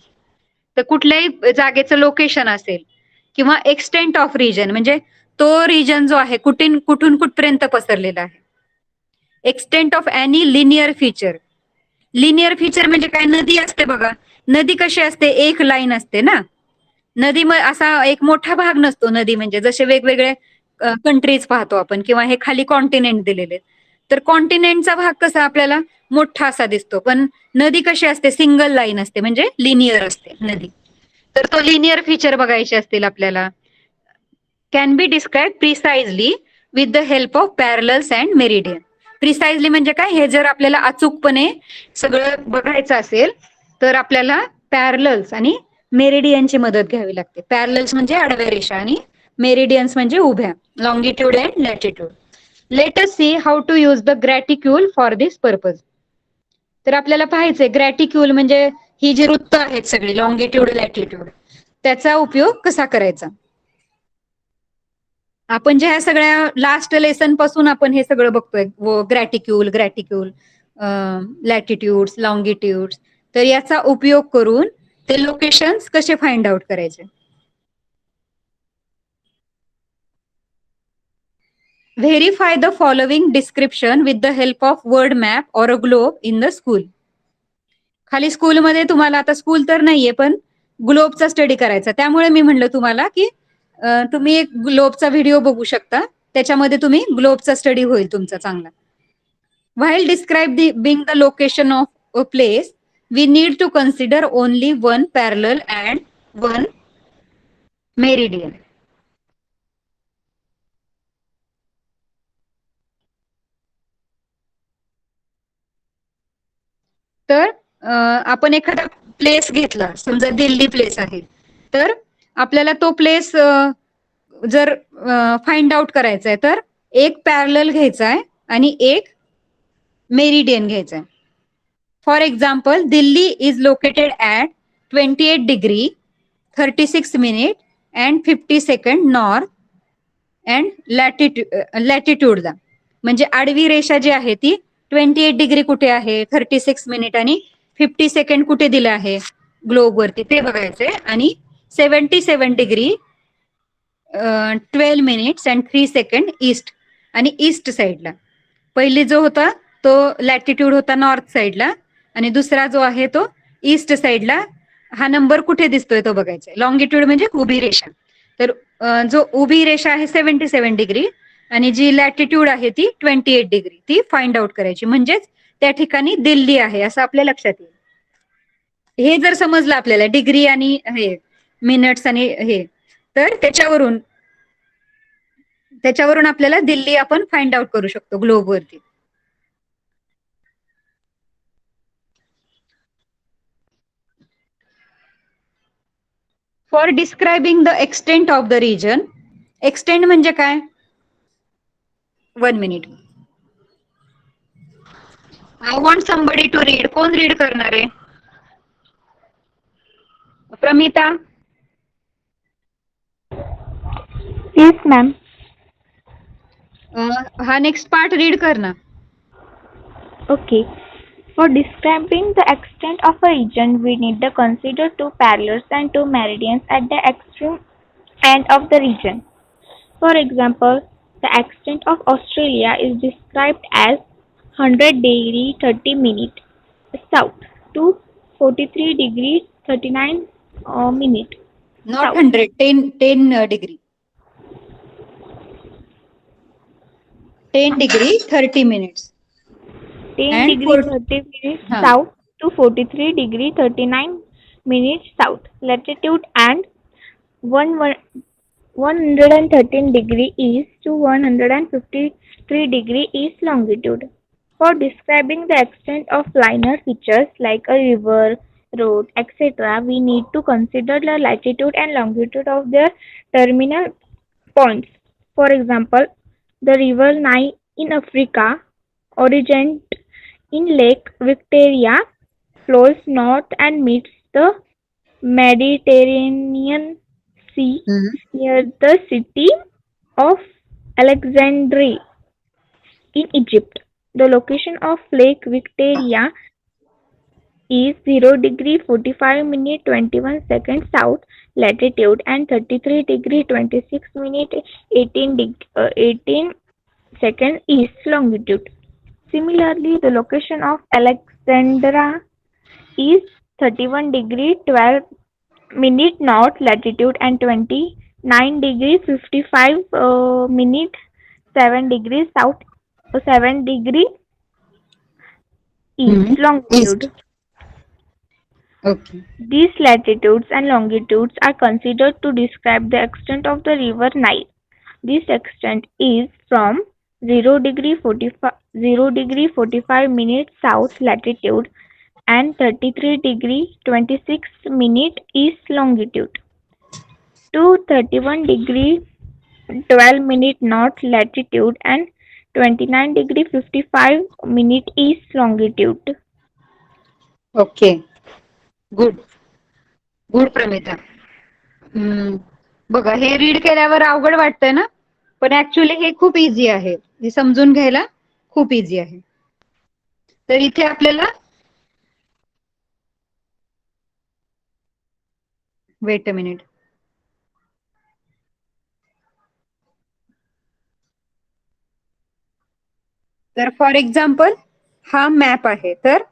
तर कुठल्याही जागेचं लोकेशन असेल किंवा एक्सटेंट ऑफ रिजन म्हणजे तो रिजन जो आहे कुठून कुठपर्यंत पसरलेला आहे. Extent of any linear feature. Linear feature म्हणजे काय? नदी असते बघा, नदी कशी असते? एक लाईन असते ना. नदी असा एक मोठा भाग नसतो नदी, म्हणजे जसे वेगवेगळे कंट्रीज पाहतो आपण किंवा हे खाली कॉन्टिनेंट दिलेले, तर कॉन्टिनेंटचा भाग कसा आपल्याला मोठा असा दिसतो, पण नदी कशी असते? सिंगल लाईन असते म्हणजे लिनियर असते नदी. तर तो लिनियर फीचर बघायचे असतील आपल्याला, can be describe precisely with the help of parallels and meridian. Precisely म्हणजे काय, हे जर आपल्याला अचूकपणे सगळं बघायचं असेल तर आपल्याला पॅरलल्स आणि मेरिडियनची मदत घ्यावी लागते. पॅरलल्स म्हणजे आडव्या रेषा आणि मेरिडियन्स म्हणजे उभ्या, longitude and latitude. Let us see how to use the graticule for this purpose. तर आपल्याला पाहायचंय ग्रॅटिक्यूल म्हणजे ही जी वृत्त आहेत सगळी लॉंगिट्यूड लॅटिट्यूड, त्याचा उपयोग कसा करायचा. आपण जे ह्या सगळ्या लास्ट लेसन पासून आपण हे सगळं बघतोय, ग्रॅटिक्यूल लॅटिट्यूड्स लॉंगिट्यूड्स, तर याचा उपयोग करून ते लोकेशन्स कसे फाइंड आउट करायचे. Verify the following description with the help of word map or a globe in the school. खाली स्कूलमध्ये तुम्हाला, आता स्कूल तर नाहीये पण ग्लोबचा स्टडी करायचा, त्यामुळे मी म्हणलं तुम्हाला की तुम्ही एक ग्लोबचा व्हिडिओ बघू शकता, त्याच्यामध्ये तुम्ही ग्लोबचा स्टडी होईल तुमचा चांगला. While describing the location of a place, we need to consider only one parallel and one meridian. तर आपण एखादा प्लेस घेतला, समजा दिल्ली प्लेस आहे, तर आपल्याला तो प्लेस जर फाइंड आउट करायचा आहे तर एक पॅरलल घ्यायचा आहे आणि एक मेरिडियन घ्यायचा आहे. For example, Delhi is located at 28 degree 36 minute and 50 second north and लॅटिट्यूडला. म्हणजे आडवी रेषा जी आहे ती 28 डिग्री कुठे आहे, 36 मिनिट आणि 50 सेकंड कुठे दिलं आहे ग्लोब वरती ते बघायचंय, आणि 77 degree 12 minutes and 3 second east आणि ईस्ट साइडला. पहिली जो होता तो लॅटिट्यूड होता नॉर्थ साइडला आणि दुसरा जो आहे तो ईस्ट साइडला. हा नंबर कुठे दिसतोय तो बघायचा. लॉंगिट्यूड म्हणजे उभी रेषा, तर जो उभी रेषा आहे 77 डिग्री आणि जी लॅटिट्यूड आहे ती 28 डिग्री, ती फाइंड आउट करायची. म्हणजेच त्या ठिकाणी दिल्ली आहे असं आपल्या लक्षात येईल. हे जर समजलं आपल्याला डिग्री आणि हे मिनिट्स आणि हे, तर त्याच्यावरून आपल्याला दिल्ली आपण फाइंड आउट करू शकतो ग्लोब वरती. For describing the extent of the region. Extent म्हणजे काय, 1 minute. I want somebody to read. कोण रीड करणार आहे? प्रमिता. Yes ma'am. हा नेक्स्ट पार्ट रीड कर ना. Okay. For describing the extent of a region, we need to consider two parallels and two meridians at the extreme end of the region. For example, the extent of Australia is described as 100 degree 30 minute south to 43 degree 39 minute. Not south. 100, 10 degree. 10 degree 30 minutes. 10 And degree 30 minutes Huh. south to 43 degree 39 minutes south latitude and 113 degree east to 153 degree east longitude. For describing the extent of linear features like a river, road, etc., we need to consider the latitude and longitude of their terminal points. For example, the river Nile in Africa originates in Lake Victoria, flows north and meets the Mediterranean Sea near the city of Alexandria in Egypt. The location of Lake Victoria is 0 degree 45 minute 21 second south latitude and 33 degree 26 minute 18 second east longitude. Similarly, the location of Alexandria is 31 degree 12 minute north latitude and 29 degree 55 minute 7 degree south 7 degree east longitude. East. Okay. These latitudes and longitudes are considered to describe the extent of the river Nile. This extent is from 0 degree 45 0 degree 45 minutes south latitude and 33 degree 26 minute east longitude to 31 degree 12 minute north latitude and 29 degree 55 minute east longitude. Okay. Good. Good Pramita. बघा, हे रीड केल्यावर अवघड वाटतंय ना, पण ऍक्च्युली हे खूप इझी आहे. हे समजून घ्यायला खूप इझी आहे. तर इथे आपल्याला वेट अ मिनिट. तर फॉर एक्झाम्पल हा मॅप आहे. तर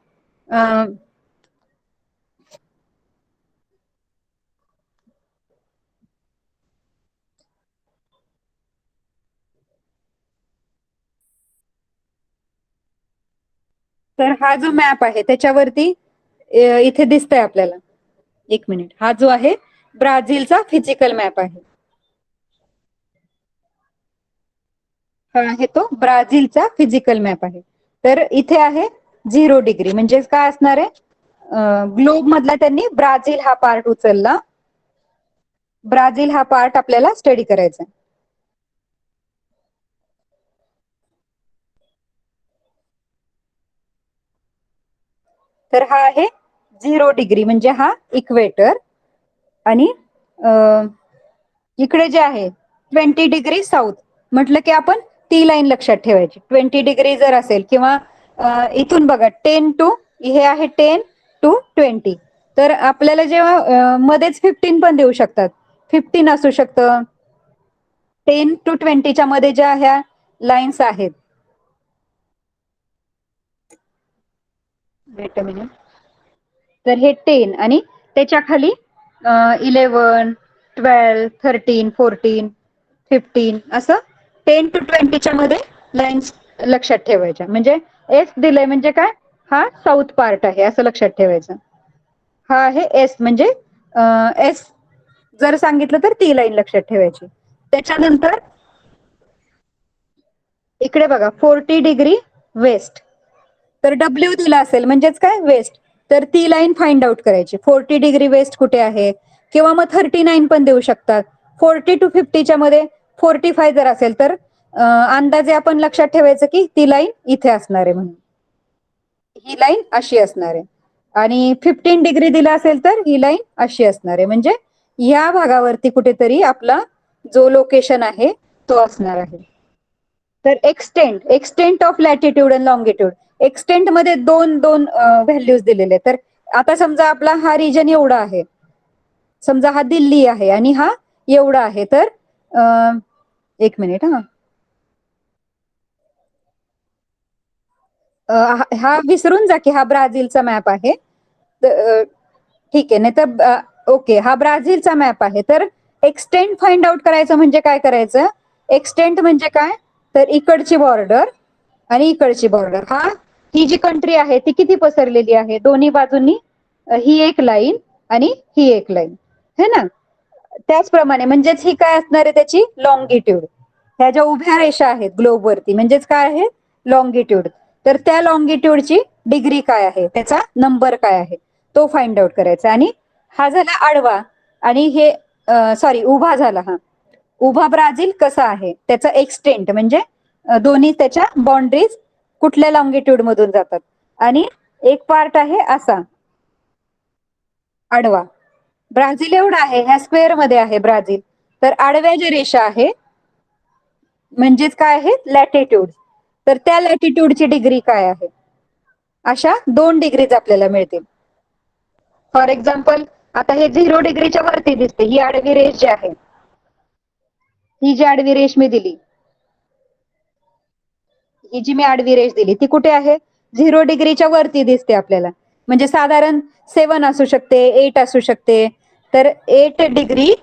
तर हा जो मॅप आहे त्याच्यावरती इथे दिसतंय आपल्याला. एक मिनिट. हा जो आहे ब्राझीलचा फिजिकल मॅप आहे. हा आहे तो ब्राझीलचा फिजिकल मॅप आहे. तर इथे आहे 0 डिग्री, म्हणजे काय असणार आहे, ग्लोब मधला त्यांनी ब्राझील हा पार्ट उचलला. ब्राझील हा पार्ट आपल्याला स्टडी करायचा. तर हा आहे 0 डिग्री, म्हणजे हा इक्वेटर. आणि इकडे जे आहे 20 डिग्री साऊथ, म्हटलं की आपण ती लाईन लक्षात ठेवायची. 20 डिग्री जर असेल किंवा इथून बघा 10 टू, हे आहे 10 टू 20. तर आपल्याला जेव्हा मध्येच 15 पण देऊ शकतात. 15 असू शकतं. 10 टू 20च्या मध्ये ज्या ह्या लाईन्स आहेत. Weight a minute. तर हे 10 आणि त्याच्या खाली 11, 12, 13, 14, 15 असं 10 टू 20च्या मध्ये लाईन्स लक्षात ठेवायच्या. म्हणजे एस दिलंय म्हणजे काय, हा साऊथ पार्ट आहे असं लक्षात ठेवायचं. हा आहे एस, म्हणजे एस जर सांगितलं तर ती लाईन लक्षात ठेवायची. त्याच्यानंतर इकडे बघा 40 डिग्री वेस्ट. तर डब्ल्यू दिला असेल म्हणजेच काय, वेस्ट. तर ती लाईन फाइंड आउट करायची. 40 डिग्री वेस्ट कुठे आहे, किंवा मग 39 पण देऊ शकतात. 40 टू 50च्या मध्ये 45 जर असेल तर अंदाजे आपण लक्षात ठेवायचं की ती लाईन इथे असणार आहे म्हणून. ही लाईन अशी असणार आहे. आणि 15 डिग्री दिला असेल तर ही लाईन अशी असणार आहे. म्हणजे या भागावरती कुठेतरी आपला जो लोकेशन आहे तो असणार आहे. तर extent of latitude and longitude. Extent मध्ये दोन दोन व्हॅल्यूज दिलेले. तर आता समजा आपला हा रिजन एवढा आहे, समजा हा दिल्ली आहे आणि हा एवढा आहे. तर एक मिनिट. हा विसरून जा की हा ब्राझीलचा मॅप आहे. ठीक आहे. नाही तर ओके, हा ब्राझीलचा मॅप आहे. तर एक्सटेंट फाइंड आउट करायचं म्हणजे काय करायचं, एक्सटेंट म्हणजे काय, तर इकडची बॉर्डर आणि इकडची बॉर्डर, ही जी कंट्री आहे ती किती पसरलेली आहे दोन्ही बाजूंनी, ही एक लाईन आणि ही एक लाईन, है ना. त्याचप्रमाणे म्हणजेच ही काय असणार आहे, त्याची लॉंगिट्यूड. ह्या ज्या उभ्या रेषा आहेत ग्लोब वरती म्हणजेच काय आहे, लॉंगिट्यूड. तर त्या लॉंगिट्यूडची डिग्री काय आहे, त्याचा नंबर काय आहे तो फाइंड आउट करायचा. आणि हा झाला आडवा आणि हे सॉरी उभा झाला. हा उभा ब्राझील कसा आहे त्याचा एक्सटेंट, म्हणजे दोन्ही त्याच्या बाउंड्रीज कुठल्या लॉंगिट्यूड मधून जातात. आणि एक पार्ट आहे असा आडवा, ब्राझील एवढा आहे, ह्या स्क्वेअर मध्ये आहे ब्राझील. तर आडव्या ज्या रेषा आहे म्हणजेच काय आहे, लॅटिट्यूड. तर त्या लॅटिट्यूडची डिग्री काय आहे, अशा 2 डिग्रीज आपल्याला मिळतील. फॉर एक्झाम्पल आता हे 0 डिग्रीच्या वरती दिसते ही आडवी रेष जी आहे, ही जी आडवी रेष मी दिली, ही जी मी आडवी रेष दिली ती कुठे आहे, 0 डिग्रीच्या वरती दिसते आपल्याला. म्हणजे साधारण 7 असू शकते, 8 असू शकते. तर 8 डिग्री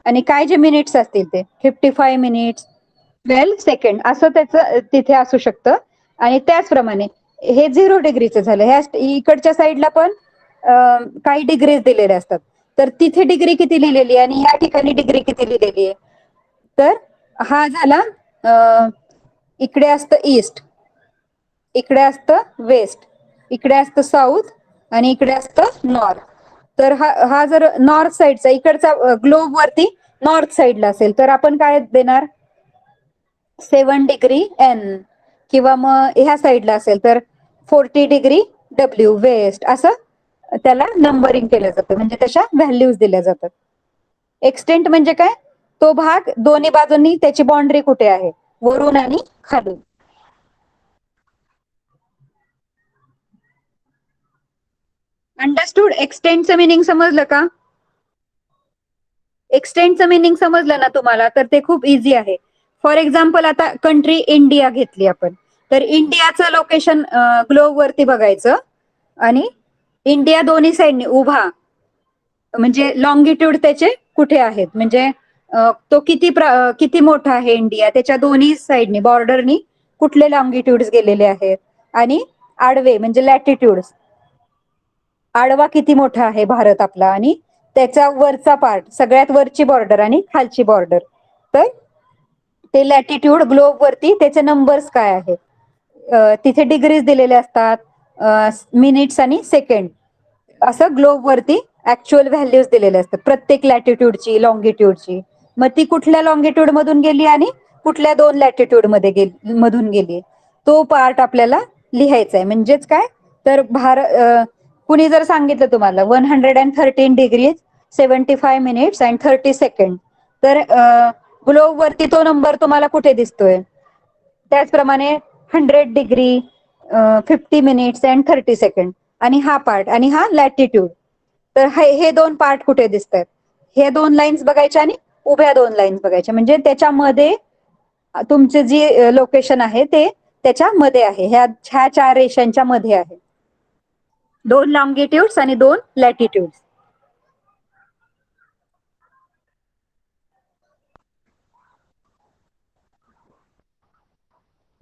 आणि काय जे मिनिट्स असतील ते 55 मिनिट्स 12 सेकंड असं त्याचं तिथे असू शकतं. आणि त्याचप्रमाणे हे 0 डिग्रीचं झालं. ह्या इकडच्या साईडला पण काही डिग्रीज दिलेल्या असतात. तर तिथे डिग्री किती लिहिलेली आहे आणि या ठिकाणी डिग्री किती लिहिलेली आहे. तर हा झाला इकडे असतं ईस्ट, इकडे असतं वेस्ट, इकडे असतं साऊथ आणि इकडे असतं नॉर्थ. तर हा जर नॉर्थ साईडचा इकडचा ग्लोब वरती नॉर्थ साईडला असेल तर आपण काय देणार 7 डिग्री N, किंवा मग ह्या साईडला असेल तर 40 डिग्री W वेस्ट, असं त्याला नंबरिंग केलं जातं, म्हणजे त्याच्या व्हॅल्यूज दिल्या जातात. एक्सटेंट म्हणजे काय, तो भाग दोन्ही बाजूंनी त्याची बाउंड्री कुठे आहे, वरून आणि खालून. अंडरस्टूड. एक्सटेंडचं मिनिंग समजलं का? एक्सटेंडचं मिनिंग समजलं ना तुम्हाला, तर ते खूप इझी आहे. फॉर एक्झाम्पल आता कंट्री इंडिया घेतली आपण, तर इंडियाचं लोकेशन ग्लोब वरती बघायचं आणि इंडिया दोन्ही साईडने उभा, म्हणजे लॉंगिट्यूड त्याचे कुठे आहेत, म्हणजे तो किती मोठा आहे इंडिया, त्याच्या दोन्ही साईडनी बॉर्डरनी कुठले लॉंगिट्यूड्स गेलेले आहेत, आणि आडवे म्हणजे लॅटिट्यूड, आडवा किती मोठा आहे भारत आपला, आणि त्याचा वरचा पार्ट, सगळ्यात वरची बॉर्डर आणि खालची बॉर्डर, तर ते लॅटिट्यूड ग्लोब वरती त्याचे नंबर्स काय आहेत, तिथे डिग्रीज दिलेले असतात, मिनिट्स आणि सेकंड, असं ग्लोब वरती ऍक्च्युअल व्हॅल्यूज दिलेले असतात प्रत्येक लॅटिट्यूडची लॉंगिट्यूडची. मग ती कुठल्या लॉंगिट्यूड मधून गेली आणि कुठल्या दोन लॅटिट्यूड मधून गेली, तो पार्ट आपल्याला लिहायचा आहे. म्हणजेच काय, तर कुणी जर सांगितलं तुम्हाला 113 डिग्रीज 75 मिनिट्स अँड 30 सेकंड, तर ग्लोब वरती तो नंबर तुम्हाला कुठे दिसतोय, त्याचप्रमाणे 100 डिग्री 50 मिनिट्स अँड 30 सेकंड, आणि हा पार्ट आणि हा लॅटिट्यूड, तर हे दोन पार्ट कुठे दिसत आहेत, हे दोन लाईन्स बघायच्या आणि उभ्या दोन लाईन्स बघायच्या, म्हणजे त्याच्यामध्ये तुमचे जी लोकेशन आहे ते त्याच्यामध्ये आहे, ह्या चार रेषांच्या मध्ये आहे, दोन लॉंगिट्यूड्स आणि दोन लॅटिट्यूड्स.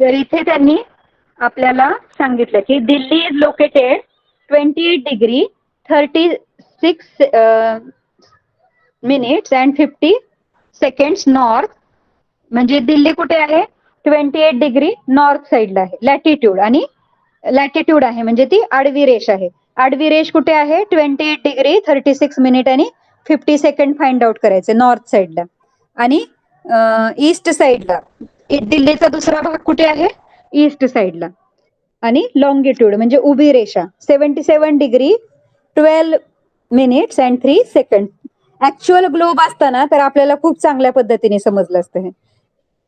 तर इथे त्यांनी आपल्याला सांगितलं की Delhi is located 28 degree 36 minutes and 50 seconds north, म्हणजे दिल्ली कुठे आहे 28 डिग्री नॉर्थ साईडला आहे लॅटिट्यूड, आणि लॅटिट्यूड आहे म्हणजे ती आडवी रेष आहे. आडवी रेष कुठे आहे 28 डिग्री 36 मिनिट आणि 50 सेकंड फाइंड आउट करायचे नॉर्थ साईडला, आणि ईस्ट साईडला दिल्लीचा दुसरा भाग कुठे आहे ईस्ट साईडला, आणि लॉंगिट्यूड म्हणजे उभी रेषा 77 degree 12 minutes and 3 second. Actual globe असताना तर आपल्याला खूप चांगल्या पद्धतीने समजलं असतं हे.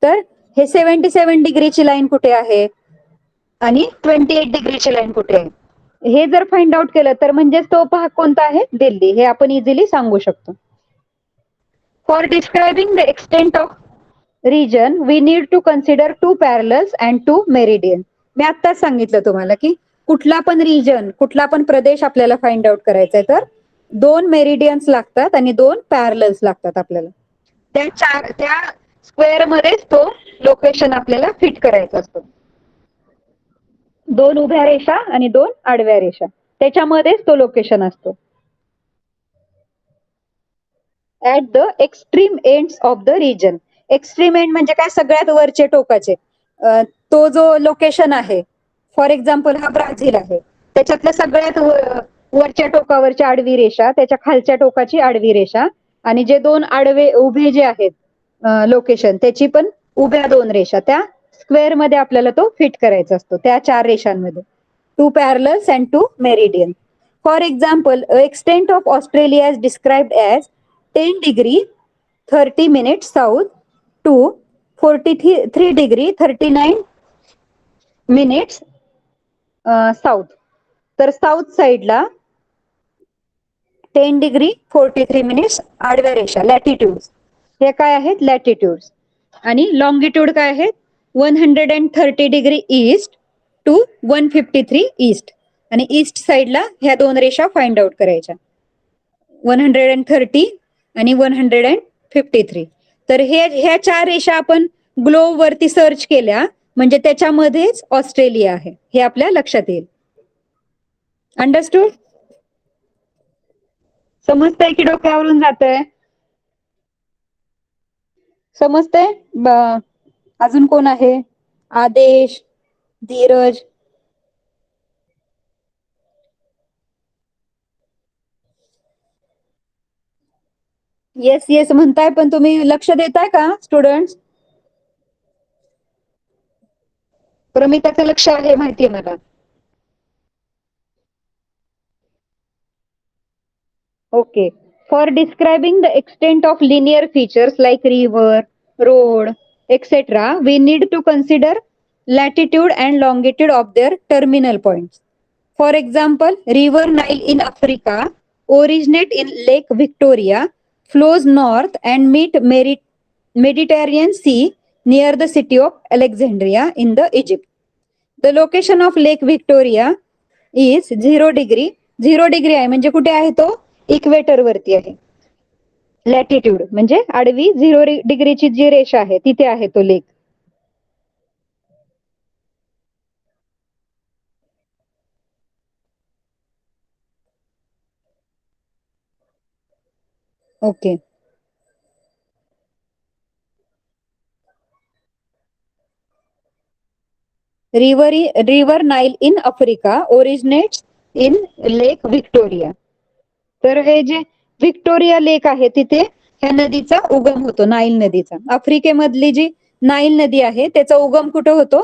तर हे 77 डिग्रीची लाईन कुठे आहे आणि 28 डिग्रीची लाईन कुठे आहे, हे जर फाइंड आउट केलं तर म्हणजेच तो भाग कोणता आहे दिल्ली, हे आपण इझिली सांगू शकतो. For describing the extent of region we need to consider 2 parallels and 2 meridian. मी आत्ताच सांगितलं तुम्हाला की कुठला पण रिजन, कुठला पण प्रदेश आपल्याला फाइंड आउट करायचा आहे तर 2 मेरिडियन्स लागतात आणि 2 पॅरलल्स लागतात आपल्याला. त्या स्क्वेअर मध्येच तो लोकेशन आपल्याला फिट करायचा असतो. 2 उभ्या रेषा आणि 2 आडव्या रेषा, त्याच्यामध्येच तो लोकेशन असतो. At the extreme ends of the region. Extreme end म्हणजे काय, सगळ्यात वरचे टोकाचे. तो जो लोकेशन आहे, फॉर एक्झाम्पल हा ब्राझील आहे, त्याच्यातल्या सगळ्यात वरच्या टोकावरची आडवी रेषा, त्याच्या खालच्या टोकाची आडवी रेषा, आणि जे दोन आडवे उभे जे आहेत लोकेशन, त्याची पण उभ्या 2 रेषा, त्या स्क्वेअर मध्ये आपल्याला तो फिट करायचा असतो, त्या 4 रेषांमध्ये. 2 parallels and 2 meridian. For example, extent of Australia is described as 10 degree 30 minutes south to 43 degree 39 minutes south. तर साऊथ साईडला 10 डिग्री 43 मिनिट्स आडव्या रेषा लॅटिट्यूड, हे काय आहेत लॅटिट्यूड, आणि लॉंगिट्यूड काय आहेत 130 डिग्री ईस्ट टू 153 ईस्ट, आणि ईस्ट साईडला ह्या 2 रेषा फाइंड आउट करायच्या 130 आणि 153. तर ह्या 4 रेषा आपण ग्लोब वरती सर्च केल्या म्हणजे त्याच्यामध्येच ऑस्ट्रेलिया आहे, हे आपल्या लक्षात येईल. अंडरस्टूड. समजतंय की डोक्यावरून जातंय? समजतंय? अजून कोण आहे? आदेश, धीरज, येस येस म्हणताय, पण तुम्ही लक्ष देताय का स्टुडंट्स? प्रमिताचं लक्ष आहे माहितीये मला. Okay. For describing the extent of linear features like river, road, etc., we need to consider latitude and longitude of their terminal points. For example, River Nile in Africa originate in Lake Victoria, flows north and meet Mediterranean Sea near the city of Alexandria in the Egypt. The location of Lake Victoria is 0 degree. 0 degree आहे म्हणजे कुठे आहे तो? इक्वेटर वरती आहे. लॅटिट्यूड म्हणजे आडवी 0 डिग्रीची जी रेषा आहे तिथे आहे तो lake. Okay. River Nile in Africa originates in Lake Victoria. तर हे जे व्हिक्टोरिया लेक आहे तिथे ह्या नदीचा उगम होतो, नाईल नदीचा. आफ्रिकेमधली जी नाईल नदी आहे त्याचा उगम कुठे होतो?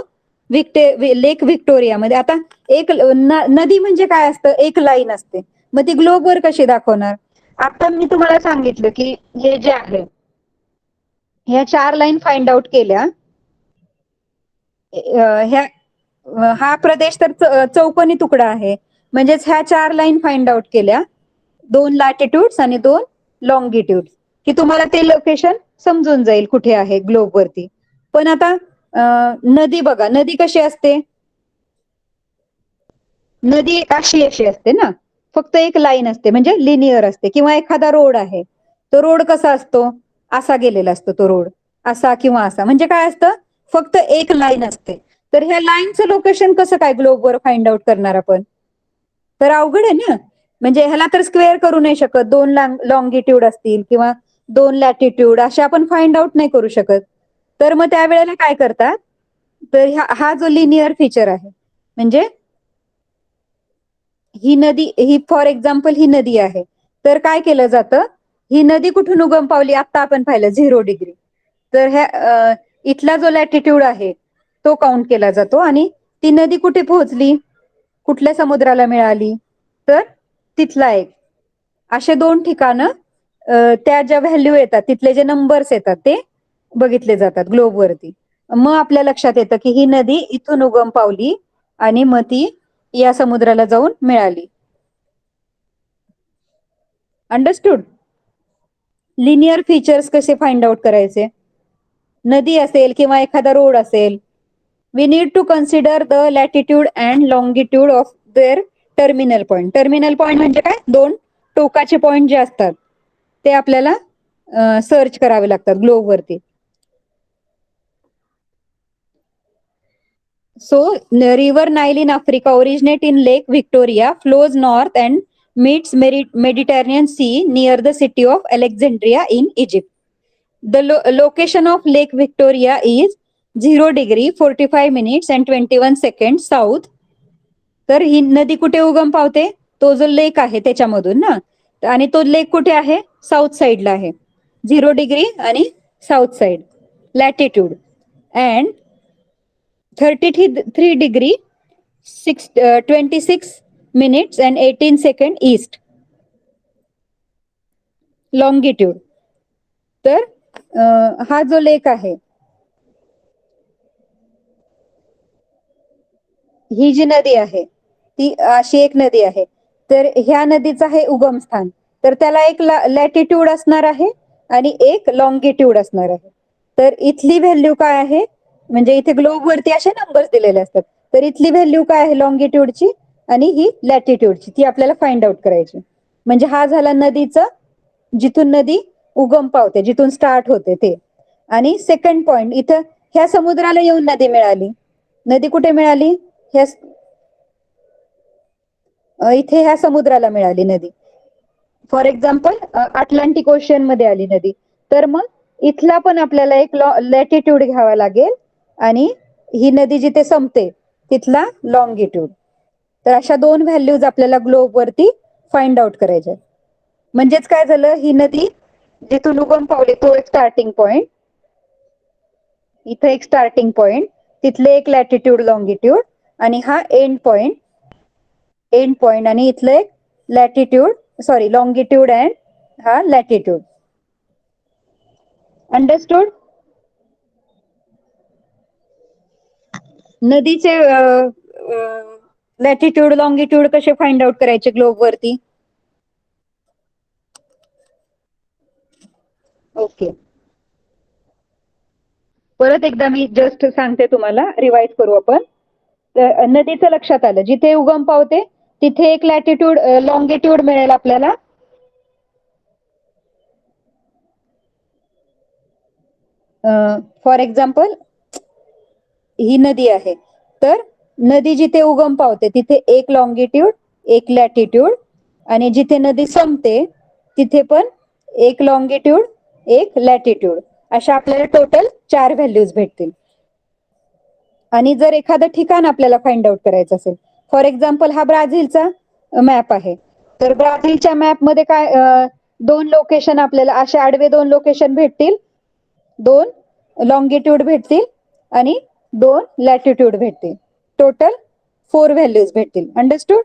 लेक व्हिक्टोरिया मध्ये. आता एक नदी म्हणजे काय असतं? एक लाईन असते. मग ती ग्लोबवर कशी दाखवणार? आता मी तुम्हाला सांगितलं की हे जे आहे ह्या 4 लाईन फाइंड आउट केल्या. ह्या हा प्रदेश तर चौकोनी तुकडा आहे, म्हणजेच ह्या 4 लाईन फाइंड आउट केल्या, 2 लॅटिट्यूड्स आणि 2 लॉंगिट्यूड, की तुम्हाला ते लोकेशन समजून जाईल कुठे आहे ग्लोब वरती. पण आता नदी बघा, नदी कशी असते? नदी एक अशी असते ना, फक्त एक लाईन असते म्हणजे लिनियर असते. किंवा एखादा रोड आहे, तो रोड कसा असतो? असा गेलेला असतो तो रोड, असा किंवा असा. म्हणजे काय असतं? फक्त एक लाईन असते. तर ह्या लाईनचं लोकेशन कसं काय ग्लोबवर फाइंड आउट करणार आपण? तर अवघड आहे ना. म्हणजे ह्याला तर स्क्वेअर करू नाही शकत. 2 लॉंगिट्यूड असतील किंवा 2 लॅटिट्यूड असे आपण फाइंड आउट नाही करू शकत. तर मग त्यावेळेला काय करतात? तर हा जो लिनियर फीचर आहे, म्हणजे ही नदी, ही फॉर एक्झाम्पल ही नदी आहे, तर काय केलं जातं? ही नदी कुठून उगम पावली? आता आपण पाहिलं 0 डिग्री. तर ह्या इथला जो लॅटिट्यूड आहे तो काउंट केला जातो. आणि ती नदी कुठे पोहोचली, कुठल्या समुद्राला मिळाली, तर तिथला एक. असे 2 ठिकाणं त्या ज्या व्हॅल्यू येतात, तिथले जे नंबर्स येतात ते बघितले जातात ग्लोब वरती. मग आपल्या लक्षात येतं की ही नदी इथून उगम पावली आणि मग ती या समुद्राला जाऊन मिळाली. अंडरस्टूड? लिनियर फीचर्स कसे फाइंड आउट करायचे? नदी असेल किंवा एखादा रोड असेल, we need to consider the latitude and longitude of their terminal point. Terminal point म्हणजे काय? 2 टोकाचे पॉइंट जे असतात ते आपल्याला सर्च करावे लागतात ग्लोब वरती. So, river Nile in Africa originate in Lake Victoria, flows north and meets Mediterranean Sea near the city of Alexandria in Egypt. The location of Lake Victoria is 0 degree 45 minutes and 21 seconds south. तर ही नदी कुठे उगम पावते? तो जो लेक आहे त्याच्यामधून ना. आणि तो लेक कुठे आहे? साऊथ साइडला आहे. 0 डिग्री आणि south side latitude. And 33 degree 26 minutes and 18 seconds east longitude. तर हा जो लेक आहे, ही जी नदी आहे ती अशी एक नदी आहे. तर ह्या नदीचं हे उगम स्थान, तर त्याला एक लॅटिट्यूड असणार आहे आणि एक लॉंगिट्यूड असणार आहे. तर इथली व्हॅल्यू काय आहे? म्हणजे इथे ग्लोब वरती असे नंबर्स दिलेले असतात. तर इथली व्हॅल्यू काय आहे लॉंगिट्यूडची आणि ही लॅटिट्यूडची, ती आपल्याला फाइंड आउट करायची. म्हणजे हा झाला नदीचं, जिथून नदी उगम पावते, जिथून स्टार्ट होते ते. आणि सेकंड पॉइंट, इथं ह्या समुद्राला येऊन नदी मिळाली. नदी कुठे मिळाली? ह्या इथे ह्या समुद्राला मिळाली नदी. फॉर एक्झाम्पल अटलांटिक ओशन मध्ये आली नदी. तर मग इथला पण आपल्याला एक लॅटिट्यूड घ्यावा लागेल आणि ही नदी जिथे संपते तिथला लॉंगिट्यूड. तर अशा 2 व्हॅल्यूज आपल्याला ग्लोब वरती फाइंड आउट करायच्या. म्हणजेच काय झालं? ही नदी जिथून उगम पावले तो एक स्टार्टिंग पॉइंट, इथं एक स्टार्टिंग पॉइंट, तिथले एक लॅटिट्यूड लॉंगिट्यूड आणि हा एंड पॉइंट आणि इथलं एक लॅटिट्यूड सॉरी लॉंगिट्यूड अँड हा लॅटिट्यूड. अंडरस्टूड? नदीचे लॅटिट्यूड लॉंगिट्यूड कसे फाइंड आउट करायचे ग्लोब वरती? ओके, परत एकदा मी जस्ट सांगते तुम्हाला, रिवाइज करू आपण. नदीचं लक्षात आलं, जिथे उगम पावते तिथे एक लॅटिट्यूड लॉंगिट्यूड मिळेल आपल्याला. फॉर एक्झाम्पल ही नदी आहे, तर नदी जिथे उगम पावते तिथे एक लॉंगिट्यूड एक लॅटिट्यूड आणि जिथे नदी संपते तिथे पण एक लॉंगिट्यूड एक लॅटिट्यूड, अशा आपल्याला टोटल 4 व्हॅल्यूज भेटतील. आणि जर एखादं ठिकाण आपल्याला फाइंड आउट करायचं असेल, फॉर एक्झाम्पल हा ब्राझीलचा मॅप आहे, तर ब्राझीलच्या मॅप मध्ये काय 2 लोकेशन आपल्याला असे आडवे 2 लोकेशन भेटतील, 2 लॉंगिट्यूड भेटतील आणि 2 लॅटिट्यूड भेटतील. टोटल 4 व्हॅल्यूज भेटतील. अंडरस्टूड?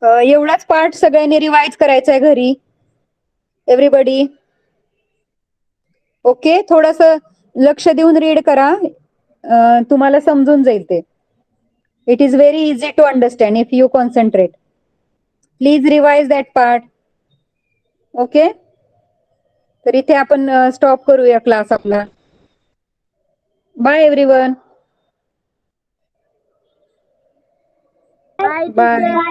एवढाच पार्ट सगळ्यांनी रिवाइज करायचा आहे घरी. Everybody okay? थोडस लक्ष देऊन रीड करा, तुम्हाला समजून जाईल ते. It is very easy to understand if you concentrate. Please revise that part. Okay, तर इथे आपण स्टॉप करूया क्लास आपला. Bye everyone. Bye, bye teacher.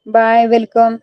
Bye, welcome.